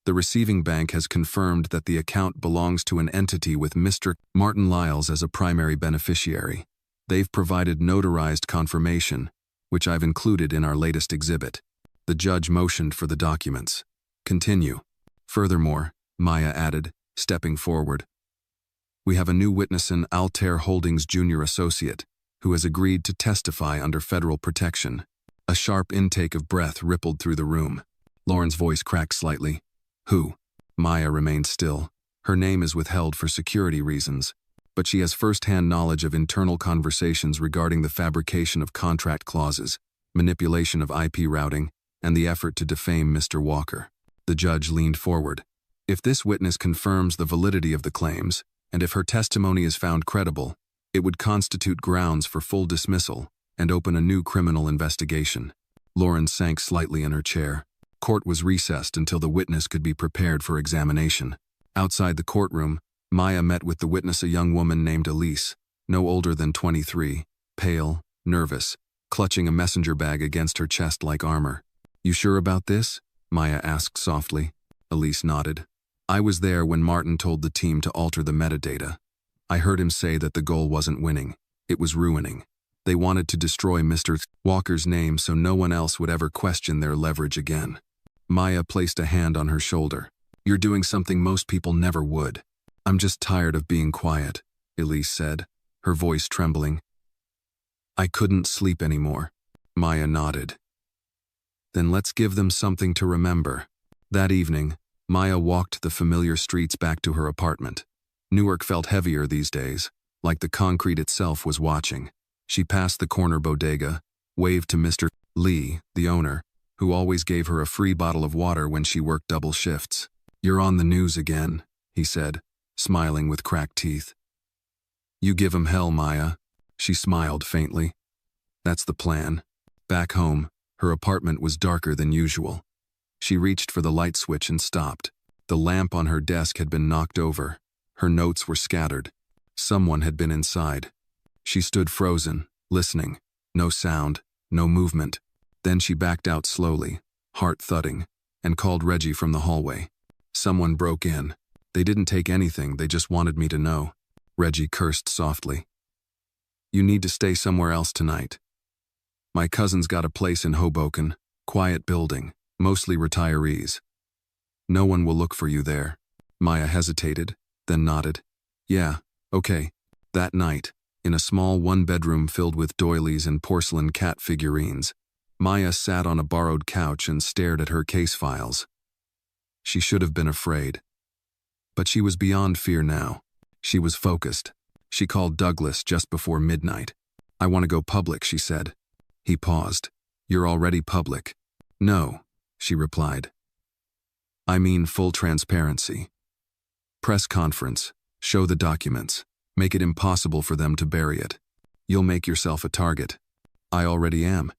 The receiving bank has confirmed that the account belongs to an entity with Mr. Martin Lyles as a primary beneficiary. They've provided notarized confirmation, which I've included in our latest exhibit." The judge motioned for the documents. "Continue." "Furthermore," Maya added, stepping forward, "we have a new witness, an Altair Holdings junior associate, who has agreed to testify under federal protection." A sharp intake of breath rippled through the room. Lauren's voice cracked slightly. "Who?" Maya remained still. Her name is withheld for security reasons, but she has first-hand knowledge of internal conversations regarding the fabrication of contract clauses, manipulation of IP routing, and the effort to defame Mr. Walker. The judge leaned forward. "If this witness confirms the validity of the claims, and if her testimony is found credible, it would constitute grounds for full dismissal and open a new criminal investigation." Lauren sank slightly in her chair. Court was recessed until the witness could be prepared for examination. Outside the courtroom, Maya met with the witness, a young woman named Elise, no older than 23, pale, nervous, clutching a messenger bag against her chest like armor. "You sure about this?" Maya asked softly. Elise nodded. "I was there when Martin told the team to alter the metadata. I heard him say that the goal wasn't winning, it was ruining. They wanted to destroy Mr. Walker's name so no one else would ever question their leverage again." Maya placed a hand on her shoulder. "You're doing something most people never would." "I'm just tired of being quiet," Elise said, her voice trembling. "I couldn't sleep anymore." Maya nodded. "Then let's give them something to remember." That evening, Maya walked the familiar streets back to her apartment. Newark felt heavier these days, like the concrete itself was watching. She passed the corner bodega, waved to Mr. Lee, the owner, who always gave her a free bottle of water when she worked double shifts. "You're on the news again," he said, smiling with cracked teeth. "You give 'em hell, Maya." She smiled faintly. "That's the plan." Back home, her apartment was darker than usual. She reached for the light switch and stopped. The lamp on her desk had been knocked over. Her notes were scattered. Someone had been inside. She stood frozen, listening. No sound, no movement. Then she backed out slowly, heart thudding, and called Reggie from the hallway. Someone broke in. They didn't take anything, they just wanted me to know. Reggie cursed softly. You need to stay somewhere else tonight. My cousin's got a place in Hoboken, quiet building, mostly retirees. No one will look for you there. Maya hesitated, then nodded. Yeah, okay. That night, in a small one-bedroom filled with doilies and porcelain cat figurines, Maya sat on a borrowed couch and stared at her case files. She should have been afraid. But she was beyond fear now. She was focused. She called Douglas just before midnight. I want to go public, she said. He paused. You're already public. No, she replied. I mean full transparency. Press conference. Show the documents. Make it impossible for them to bury it. You'll make yourself a target. I already am.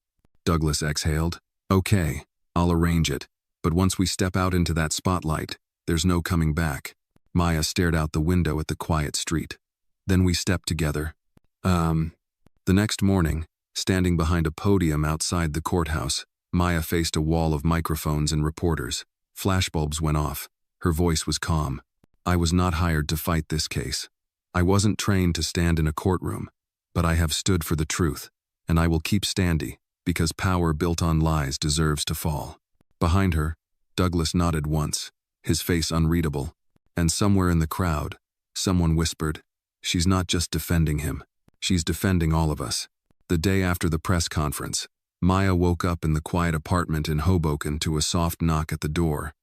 Douglas exhaled. Okay, I'll arrange it. But once we step out into that spotlight, there's no coming back. Maya stared out the window at the quiet street. Then we stepped together. The next morning, standing behind a podium outside the courthouse, Maya faced a wall of microphones and reporters. Flashbulbs went off. Her voice was calm. I was not hired to fight this case. I wasn't trained to stand in a courtroom, but I have stood for the truth, and I will keep standing, because power built on lies deserves to fall. Behind her, Douglas nodded once, his face unreadable, and somewhere in the crowd, someone whispered, she's not just defending him, she's defending all of us. The day after the press conference, Maya woke up in the quiet apartment in Hoboken to a soft knock at the door.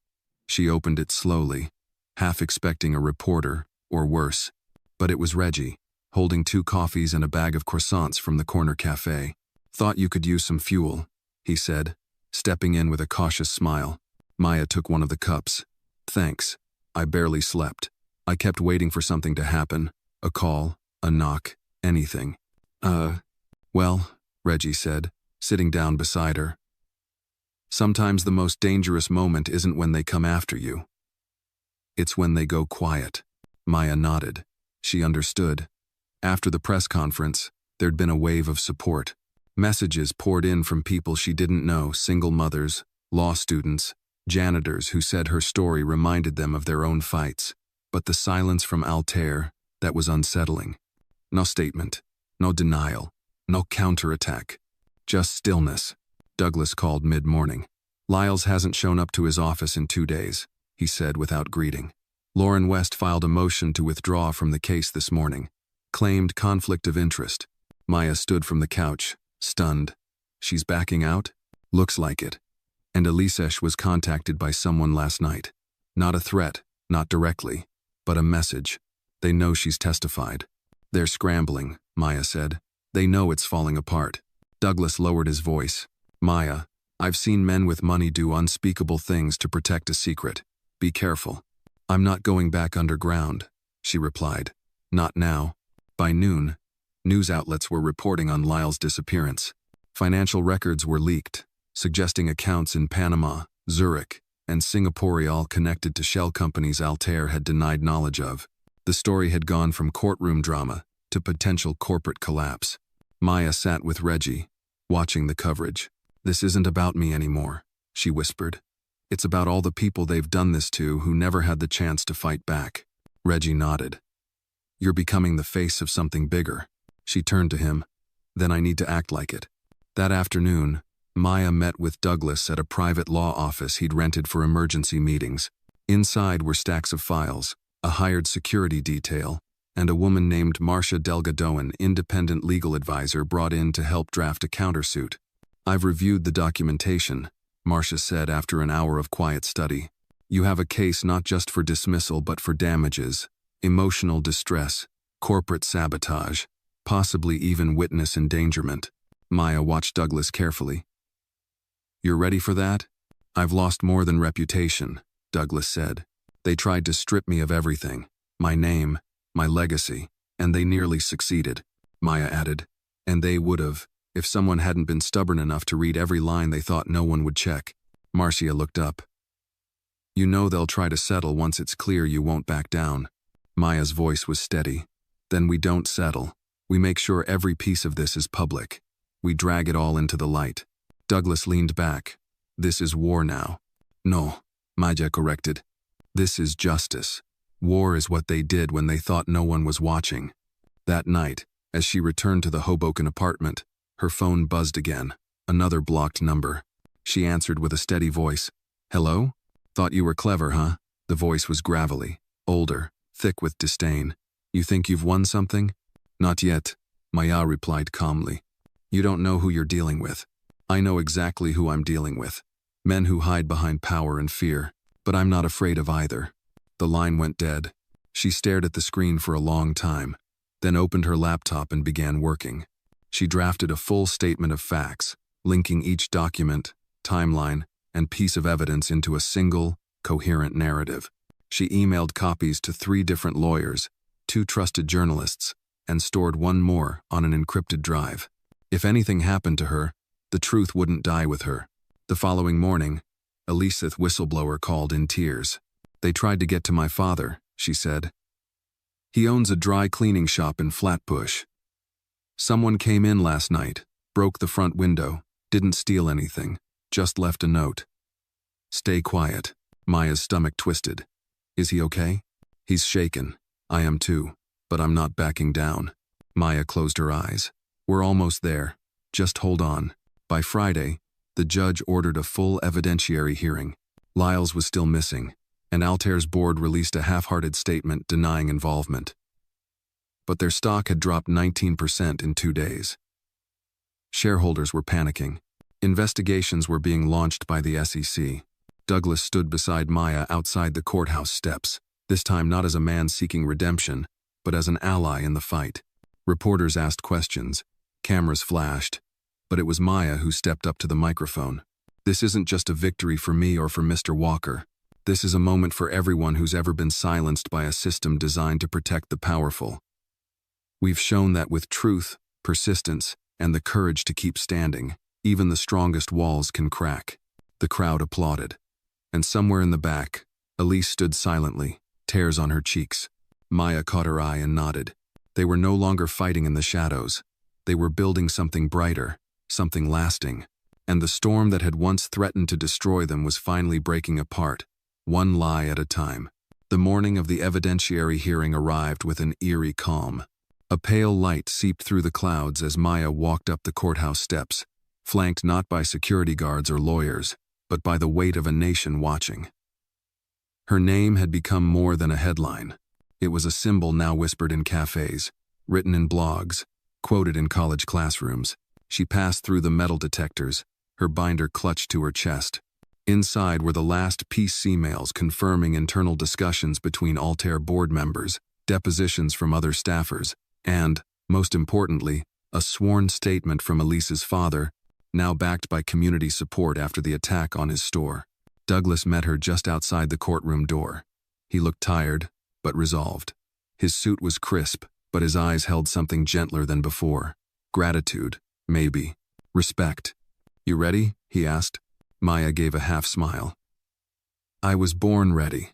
She opened it slowly, half expecting a reporter, or worse. But it was Reggie, holding 2 coffees and a bag of croissants from the corner cafe. Thought you could use some fuel, he said, stepping in with a cautious smile. Maya took one of the cups. Thanks. I barely slept. I kept waiting for something to happen. A call, a knock, anything. Well, Reggie said, sitting down beside her. Sometimes the most dangerous moment isn't when they come after you. It's when they go quiet. Maya nodded. She understood. After the press conference, there'd been a wave of support. Messages poured in from people she didn't know, single mothers, law students, janitors who said her story reminded them of their own fights. But the silence from Altair, that was unsettling. No statement, no denial, no counterattack. Just stillness. Douglas called mid-morning. Lyles hasn't shown up to his office in 2 days, he said without greeting. Lauren West filed a motion to withdraw from the case this morning. Claimed conflict of interest. Maya stood from the couch, stunned. She's backing out? Looks like it. And Elisesh was contacted by someone last night. Not a threat, not directly, but a message. They know she's testified. They're scrambling, Maya said. They know it's falling apart. Douglas lowered his voice. Maya, I've seen men with money do unspeakable things to protect a secret. Be careful. I'm not going back underground, she replied. Not now. By noon, news outlets were reporting on Lyle's disappearance. Financial records were leaked, suggesting accounts in Panama, Zurich, and Singapore all connected to shell companies Altair had denied knowledge of. The story had gone from courtroom drama to potential corporate collapse. Maya sat with Reggie, watching the coverage. This isn't about me anymore, she whispered. It's about all the people they've done this to who never had the chance to fight back. Reggie nodded. You're becoming the face of something bigger. She turned to him. Then I need to act like it. That afternoon, Maya met with Douglas at a private law office he'd rented for emergency meetings. Inside were stacks of files, a hired security detail, and a woman named Marcia Delgado, an independent legal advisor brought in to help draft a countersuit. I've reviewed the documentation, Marcia said after an hour of quiet study. You have a case not just for dismissal but for damages, emotional distress, corporate sabotage, possibly even witness endangerment. Maya watched Douglas carefully. You're ready for that? I've lost more than reputation, Douglas said. They tried to strip me of everything, my name, my legacy, and they nearly succeeded, Maya added. And they would have, if someone hadn't been stubborn enough to read every line they thought no one would check. Marcia looked up. You know they'll try to settle once it's clear you won't back down. Maya's voice was steady. Then we don't settle. We make sure every piece of this is public. We drag it all into the light. Douglas leaned back. This is war now. No, Maya corrected. This is justice. War is what they did when they thought no one was watching. That night, as she returned to the Hoboken apartment, her phone buzzed again. Another blocked number. She answered with a steady voice. Hello? Thought you were clever, huh? The voice was gravelly, older, thick with disdain. You think you've won something? Not yet, Maya replied calmly. You don't know who you're dealing with. I know exactly who I'm dealing with. Men who hide behind power and fear, but I'm not afraid of either. The line went dead. She stared at the screen for a long time, then opened her laptop and began working. She drafted a full statement of facts, linking each document, timeline, and piece of evidence into a single, coherent narrative. She emailed copies to 3 different lawyers, 2 trusted journalists, and stored one more on an encrypted drive. If anything happened to her, the truth wouldn't die with her. The following morning, Elizabeth whistleblower called in tears. They tried to get to my father, she said. He owns a dry cleaning shop in Flatbush. Someone came in last night, broke the front window, didn't steal anything, just left a note. Stay quiet. Maya's stomach twisted. Is he okay? He's shaken. I am too, but I'm not backing down. Maya closed her eyes. We're almost there. Just hold on. By Friday, the judge ordered a full evidentiary hearing. Lyles was still missing, and Altair's board released a half-hearted statement denying involvement. But their stock had dropped 19% in 2 days. Shareholders were panicking. Investigations were being launched by the SEC. Douglas stood beside Maya outside the courthouse steps, this time not as a man seeking redemption, but as an ally in the fight. Reporters asked questions. Cameras flashed. But it was Maya who stepped up to the microphone. This isn't just a victory for me or for Mr. Walker. This is a moment for everyone who's ever been silenced by a system designed to protect the powerful. We've shown that with truth, persistence, and the courage to keep standing, even the strongest walls can crack. The crowd applauded. And somewhere in the back, Elise stood silently, tears on her cheeks. Maya caught her eye and nodded. They were no longer fighting in the shadows. They were building something brighter, something lasting. And the storm that had once threatened to destroy them was finally breaking apart, one lie at a time. The morning of the evidentiary hearing arrived with an eerie calm. A pale light seeped through the clouds as Maya walked up the courthouse steps, flanked not by security guards or lawyers, but by the weight of a nation watching. Her name had become more than a headline. It was a symbol now whispered in cafes, written in blogs, quoted in college classrooms. She passed through the metal detectors, her binder clutched to her chest. Inside were the last peace emails confirming internal discussions between Altair board members, depositions from other staffers, and, most importantly, a sworn statement from Elise's father, now backed by community support after the attack on his store. Douglas met her just outside the courtroom door. He looked tired, but resolved. His suit was crisp, but his eyes held something gentler than before. Gratitude, maybe. Respect. You ready? He asked. Maya gave a half smile. I was born ready.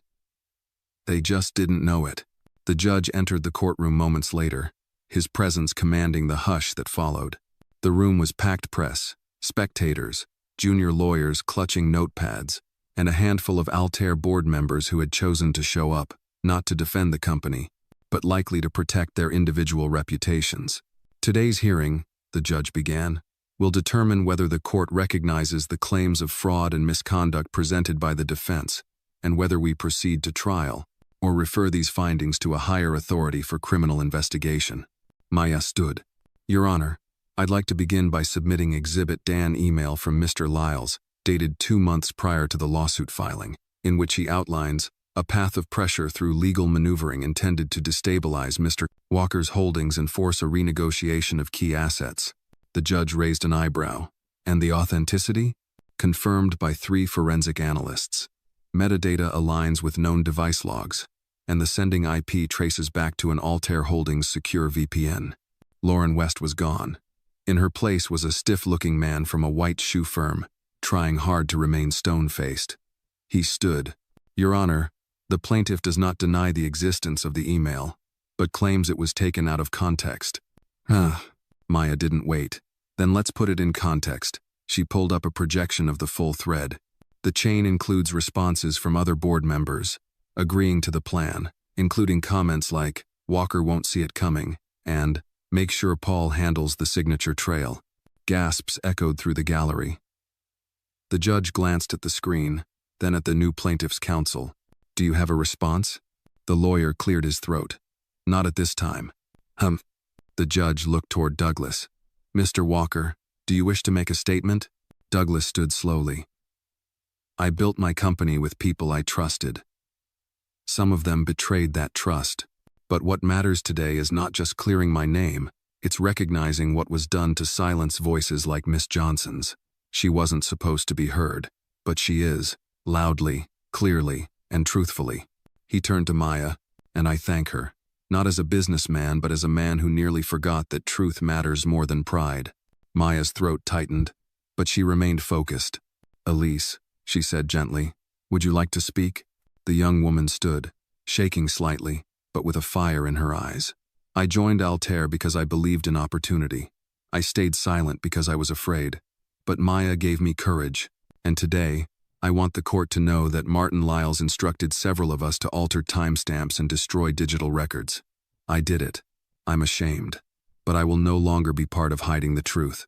They just didn't know it. The judge entered the courtroom moments later, his presence commanding the hush that followed. The room was packed press, spectators, junior lawyers clutching notepads, and a handful of Altair board members who had chosen to show up, not to defend the company, but likely to protect their individual reputations. Today's hearing, the judge began, will determine whether the court recognizes the claims of fraud and misconduct presented by the defense, and whether we proceed to trial, or refer these findings to a higher authority for criminal investigation. Maya stood. Your Honor, I'd like to begin by submitting Exhibit Dan email from Mr. Lyles, dated 2 months prior to the lawsuit filing, in which he outlines a path of pressure through legal maneuvering intended to destabilize Mr. Walker's holdings and force a renegotiation of key assets. The judge raised an eyebrow. And the authenticity? Confirmed by 3 forensic analysts. Metadata aligns with known device logs, and the sending IP traces back to an Altair Holdings secure VPN. Lauren West was gone. In her place was a stiff-looking man from a white shoe firm, trying hard to remain stone-faced. He stood. Your Honor, The plaintiff does not deny the existence of the email, but claims it was taken out of context. Maya didn't wait. Then let's put it in context. She pulled up a projection of the full thread. The chain includes responses from other board members, agreeing to the plan, including comments like, "Walker won't see it coming," and "Make sure Paul handles the signature trail." Gasps echoed through the gallery. The judge glanced at the screen, then at the new plaintiff's counsel. "Do you have a response?" The lawyer cleared his throat. "Not at this time." The judge looked toward Douglas. "Mr. Walker, do you wish to make a statement?" Douglas stood slowly. "I built my company with people I trusted. Some of them betrayed that trust. But what matters today is not just clearing my name, it's recognizing what was done to silence voices like Miss Johnson's. She wasn't supposed to be heard, but she is, loudly, clearly, and truthfully." He turned to Maya, "And I thank her, not as a businessman but as a man who nearly forgot that truth matters more than pride." Maya's throat tightened, but she remained focused. "Elise," she said gently, "would you like to speak?" The young woman stood, shaking slightly, but with a fire in her eyes. "I joined Altair because I believed in opportunity. I stayed silent because I was afraid. But Maya gave me courage, and today, I want the court to know that Martin Lyles instructed several of us to alter timestamps and destroy digital records. I did it. I'm ashamed. But I will no longer be part of hiding the truth."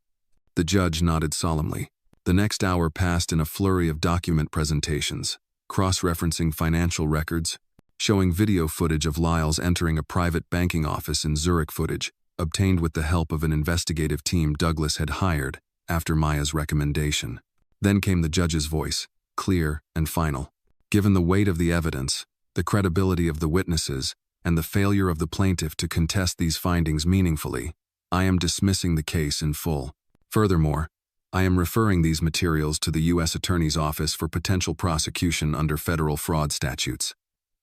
The judge nodded solemnly. The next hour passed in a flurry of document presentations, cross-referencing financial records, showing video footage of Lyles entering a private banking office in Zurich, footage obtained with the help of an investigative team Douglas had hired after Maya's recommendation. Then came the judge's voice, clear and final. "Given the weight of the evidence, the credibility of the witnesses, and the failure of the plaintiff to contest these findings meaningfully, I am dismissing the case in full. Furthermore, I am referring these materials to the U.S. Attorney's Office for potential prosecution under federal fraud statutes."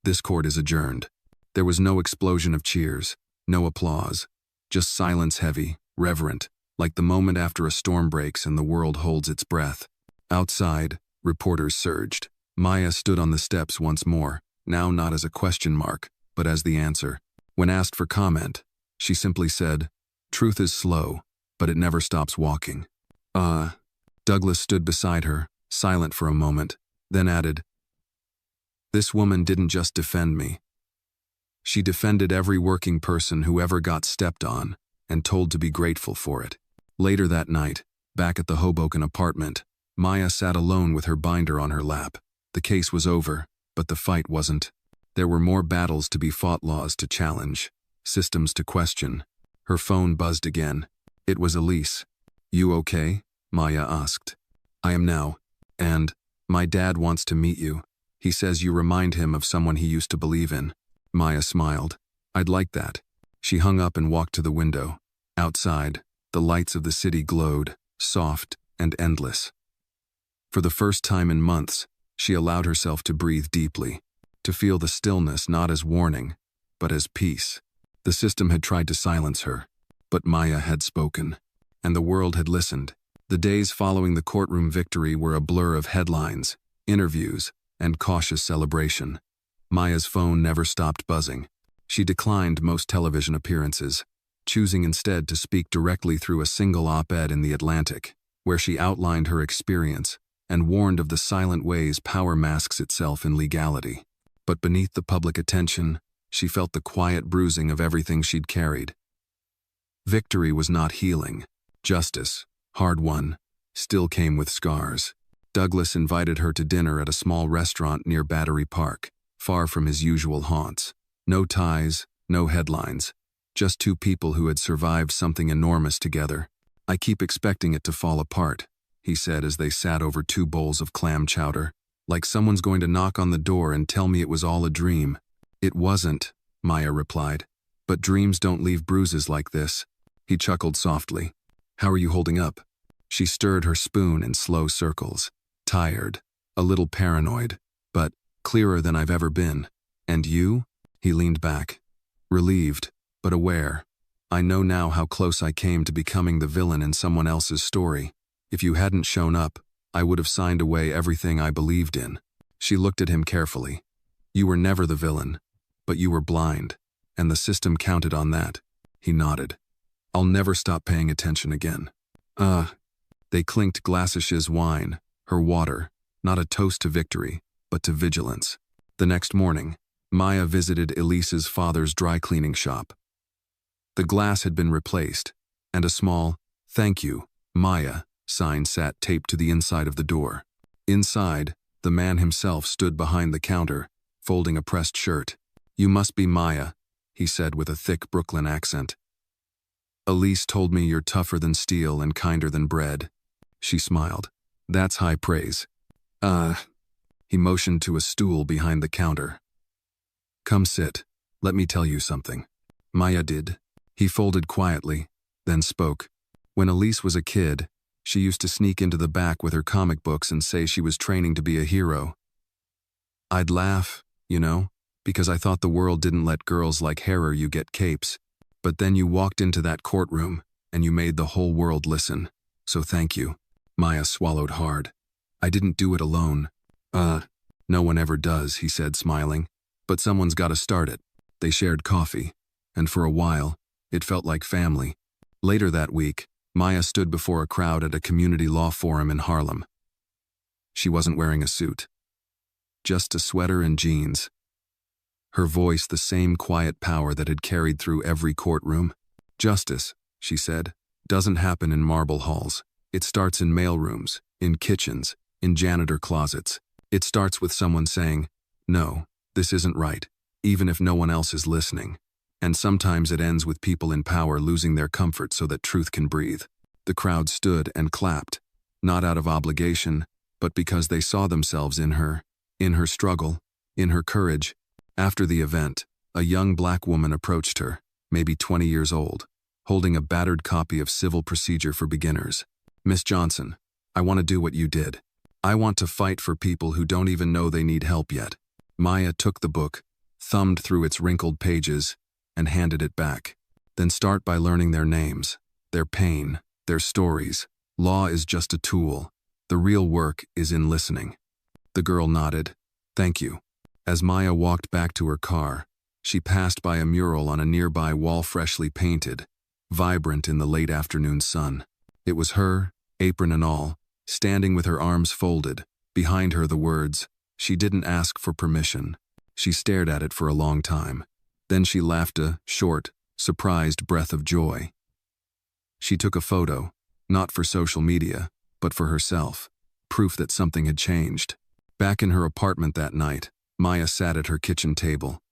This court is adjourned. There was no explosion of cheers, no applause, just silence, heavy, reverent, like the moment after a storm breaks and the world holds its breath. Outside, reporters surged. Maya stood on the steps once more, now not as a question mark, but as the answer. When asked for comment, she simply said, "Truth is slow, but it never stops walking." Douglas stood beside her, silent for a moment, then added, "This woman didn't just defend me. She defended every working person who ever got stepped on and told to be grateful for it." Later that night, back at the Hoboken apartment, Maya sat alone with her binder on her lap. The case was over, but the fight wasn't. There were more battles to be fought, laws to challenge, systems to question. Her phone buzzed again. It was Elise. "You okay?" Maya asked. "I am now. And my dad wants to meet you. He says you remind him of someone he used to believe in." Maya smiled. "I'd like that." She hung up and walked to the window. Outside, the lights of the city glowed, soft and endless. For the first time in months, she allowed herself to breathe deeply, to feel the stillness not as warning, but as peace. The system had tried to silence her, but Maya had spoken, and the world had listened. The days following the courtroom victory were a blur of headlines, interviews, and cautious celebration. Maya's phone never stopped buzzing. She declined most television appearances, choosing instead to speak directly through a single op-ed in The Atlantic, where she outlined her experience and warned of the silent ways power masks itself in legality. But beneath the public attention, she felt the quiet bruising of everything she'd carried. Victory was not healing. Justice, hard won, still came with scars. Douglas invited her to dinner at a small restaurant near Battery Park, far from his usual haunts. No ties, no headlines, just two people who had survived something enormous together. "I keep expecting it to fall apart," he said as they sat over 2 bowls of clam chowder. "Like someone's going to knock on the door and tell me it was all a dream." "It wasn't," Maya replied. "But dreams don't leave bruises like this." He chuckled softly. "How are you holding up?" She stirred her spoon in slow circles. "Tired, a little paranoid, but clearer than I've ever been." "And you?" He leaned back. "Relieved, but aware. I know now how close I came to becoming the villain in someone else's story. If you hadn't shown up, I would have signed away everything I believed in." She looked at him carefully. You were never the villain, but you were blind, and the system counted on that. He nodded. I'll never stop paying attention again. They clinked Glassish's wine, her water, not a toast to victory, but to vigilance. The next morning, Maya visited Elise's father's dry cleaning shop. The glass had been replaced, and a small, "Thank you, Maya," sign sat taped to the inside of the door. Inside, the man himself stood behind the counter, folding a pressed shirt. "You must be Maya," he said with a thick Brooklyn accent. "Elise told me you're tougher than steel and kinder than bread." She smiled. "That's high praise." He motioned to a stool behind the counter. "Come sit. Let me tell you something." Maya did. He folded quietly, then spoke. When Elise was a kid, she used to sneak into the back with her comic books and say she was training to be a hero. I'd laugh, because I thought the world didn't let girls like you get capes. But then you walked into that courtroom, and you made the whole world listen. So thank you. Maya swallowed hard. I didn't do it alone. No one ever does, he said, smiling. But someone's got to start it. They shared coffee, and for a while, it felt like family. Later that week, Maya stood before a crowd at a community law forum in Harlem. She wasn't wearing a suit. Just a sweater and jeans. Her voice the same quiet power that had carried through every courtroom. Justice, she said, doesn't happen in marble halls. It starts in mailrooms, in kitchens, in janitor closets. It starts with someone saying, "No, this isn't right," even if no one else is listening. And sometimes it ends with people in power losing their comfort so that truth can breathe. The crowd stood and clapped, not out of obligation, but because they saw themselves in her struggle, in her courage. After the event, a young black woman approached her, maybe 20 years old, holding a battered copy of Civil Procedure for Beginners. "Miss Johnson, I want to do what you did. I want to fight for people who don't even know they need help yet." Maya took the book, thumbed through its wrinkled pages, and handed it back. "Then start by learning their names, their pain, their stories. Law is just a tool. The real work is in listening." The girl nodded. "Thank you." As Maya walked back to her car, she passed by a mural on a nearby wall freshly painted, vibrant in the late afternoon sun. It was her, apron and all, standing with her arms folded, behind her the words, "She didn't ask for permission." She stared at it for a long time. Then she laughed a short, surprised breath of joy. She took a photo, not for social media, but for herself, proof that something had changed. Back in her apartment that night, Maya sat at her kitchen table.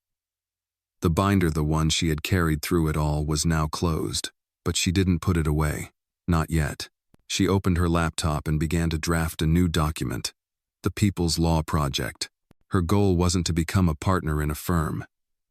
The binder, the one she had carried through it all, was now closed, but she didn't put it away. Not yet. She opened her laptop and began to draft a new document, the People's Law Project. Her goal wasn't to become a partner in a firm.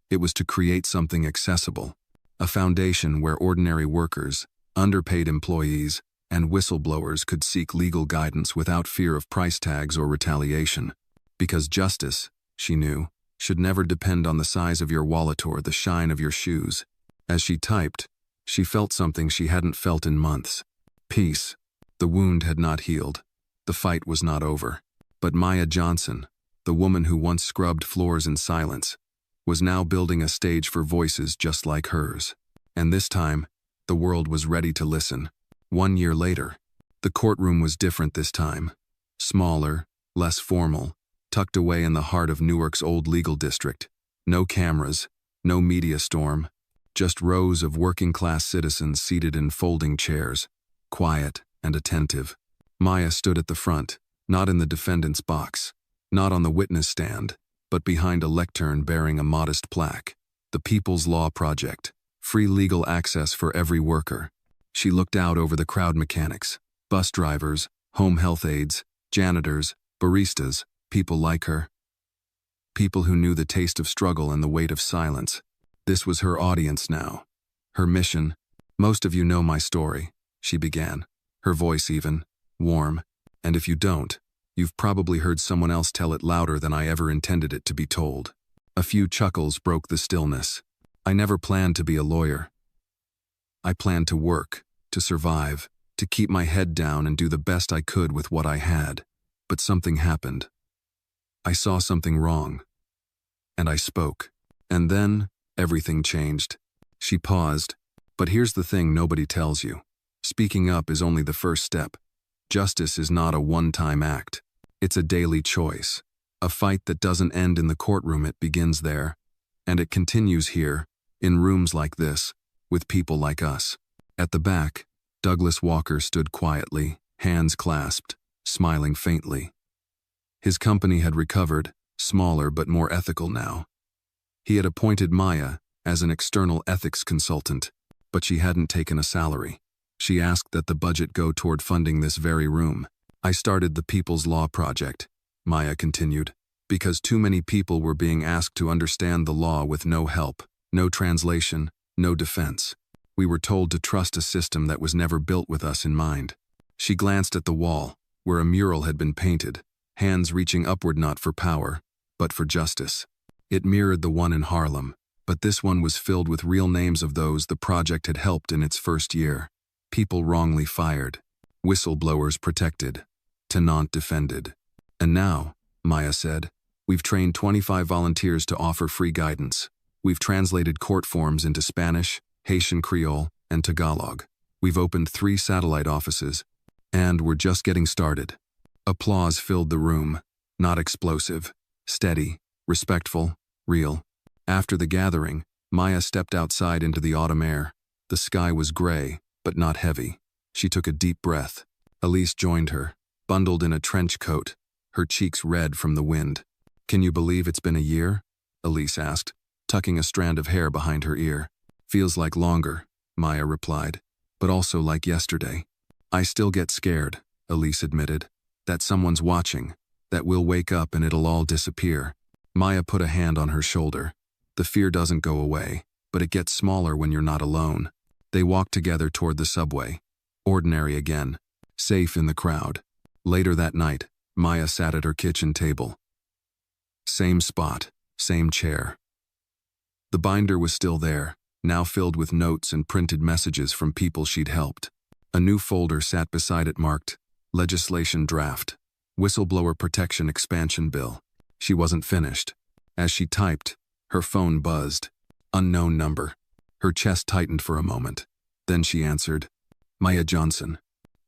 It was to create something accessible, a foundation where ordinary workers, underpaid employees, and whistleblowers could seek legal guidance without fear of price tags or retaliation. Because justice, she knew, should never depend on the size of your wallet or the shine of your shoes. As she typed, she felt something she hadn't felt in months. Peace. The wound had not healed. The fight was not over. But Maya Johnson, the woman who once scrubbed floors in silence, was now building a stage for voices just like hers. And this time, the world was ready to listen. 1 year later, the courtroom was different this time. Smaller, less formal, tucked away in the heart of Newark's old legal district. No cameras, no media storm, just rows of working-class citizens seated in folding chairs, quiet and attentive. Maya stood at the front, not in the defendant's box, not on the witness stand, but behind a lectern bearing a modest plaque. The People's Law Project, free legal access for every worker. She looked out over the crowd: mechanics, bus drivers, home health aides, janitors, baristas, people like her. People who knew the taste of struggle and the weight of silence. This was her audience now. Her mission. "Most of you know my story," she began, her voice even, warm. "And if you don't, you've probably heard someone else tell it louder than I ever intended it to be told." A few chuckles broke the stillness. "I never planned to be a lawyer. I planned to work, to survive, to keep my head down and do the best I could with what I had. But something happened. I saw something wrong. And I spoke. And then, everything changed. She paused. But here's the thing nobody tells you. Speaking up is only the first step. Justice is not a one-time act. It's a daily choice. A fight that doesn't end in the courtroom, it begins there. And it continues here, in rooms like this, with people like us. At the back, Douglas Walker stood quietly, hands clasped, smiling faintly. His company had recovered, smaller but more ethical now. He had appointed Maya as an external ethics consultant, but she hadn't taken a salary. She asked that the budget go toward funding this very room. I started the People's Law Project, Maya continued, because too many people were being asked to understand the law with no help, no translation, no defense. We were told to trust a system that was never built with us in mind. She glanced at the wall, where a mural had been painted, hands reaching upward not for power, but for justice. It mirrored the one in Harlem, but this one was filled with real names of those the project had helped in its first year. People wrongly fired, whistleblowers protected, tenants defended. And now, Maya said, we've trained 25 volunteers to offer free guidance. We've translated court forms into Spanish, Haitian Creole, and Tagalog. We've opened 3 satellite offices, and we're just getting started. Applause filled the room, not explosive, steady, respectful, real. After the gathering, Maya stepped outside into the autumn air. The sky was gray, but not heavy. She took a deep breath. Elise joined her, bundled in a trench coat, her cheeks red from the wind. Can you believe it's been a year? Elise asked, tucking a strand of hair behind her ear. Feels like longer, Maya replied, but also like yesterday. I still get scared, Elise admitted, that someone's watching, that we'll wake up and it'll all disappear. Maya put a hand on her shoulder. The fear doesn't go away, but it gets smaller when you're not alone. They walked together toward the subway. Ordinary again, safe in the crowd. Later that night, Maya sat at her kitchen table. Same spot, same chair. The binder was still there, now filled with notes and printed messages from people she'd helped. A new folder sat beside it marked, Legislation Draft, Whistleblower Protection Expansion Bill. She wasn't finished. As she typed, her phone buzzed. Unknown number. Her chest tightened for a moment. Then she answered, Maya Johnson.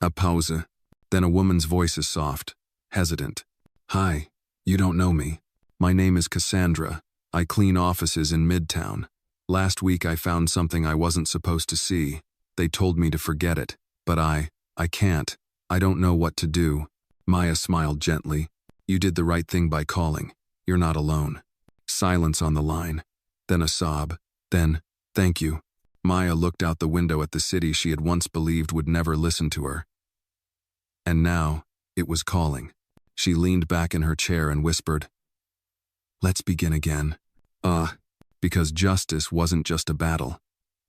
A pause. Then a woman's voice is soft, hesitant. Hi, you don't know me. My name is Cassandra. I clean offices in Midtown. Last week I found something I wasn't supposed to see. They told me to forget it, but I can't. I don't know what to do. Maya smiled gently. You did the right thing by calling. You're not alone. Silence on the line. Then a sob. Then, thank you. Maya looked out the window at the city she had once believed would never listen to her. And now, it was calling. She leaned back in her chair and whispered, Let's begin again. Because justice wasn't just a battle.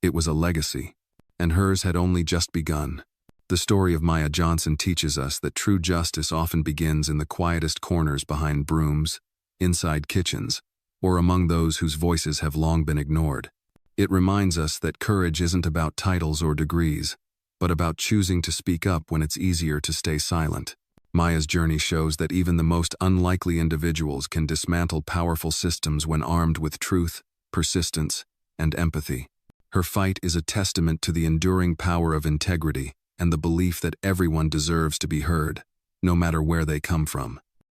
It was a legacy. And hers had only just begun. The story of Maya Johnson teaches us that true justice often begins in the quietest corners behind brooms, inside kitchens, or among those whose voices have long been ignored. It reminds us that courage isn't about titles or degrees, but about choosing to speak up when it's easier to stay silent. Maya's journey shows that even the most unlikely individuals can dismantle powerful systems when armed with truth, persistence, and empathy. Her fight is a testament to the enduring power of integrity and the belief that everyone deserves to be heard, no matter where they come from.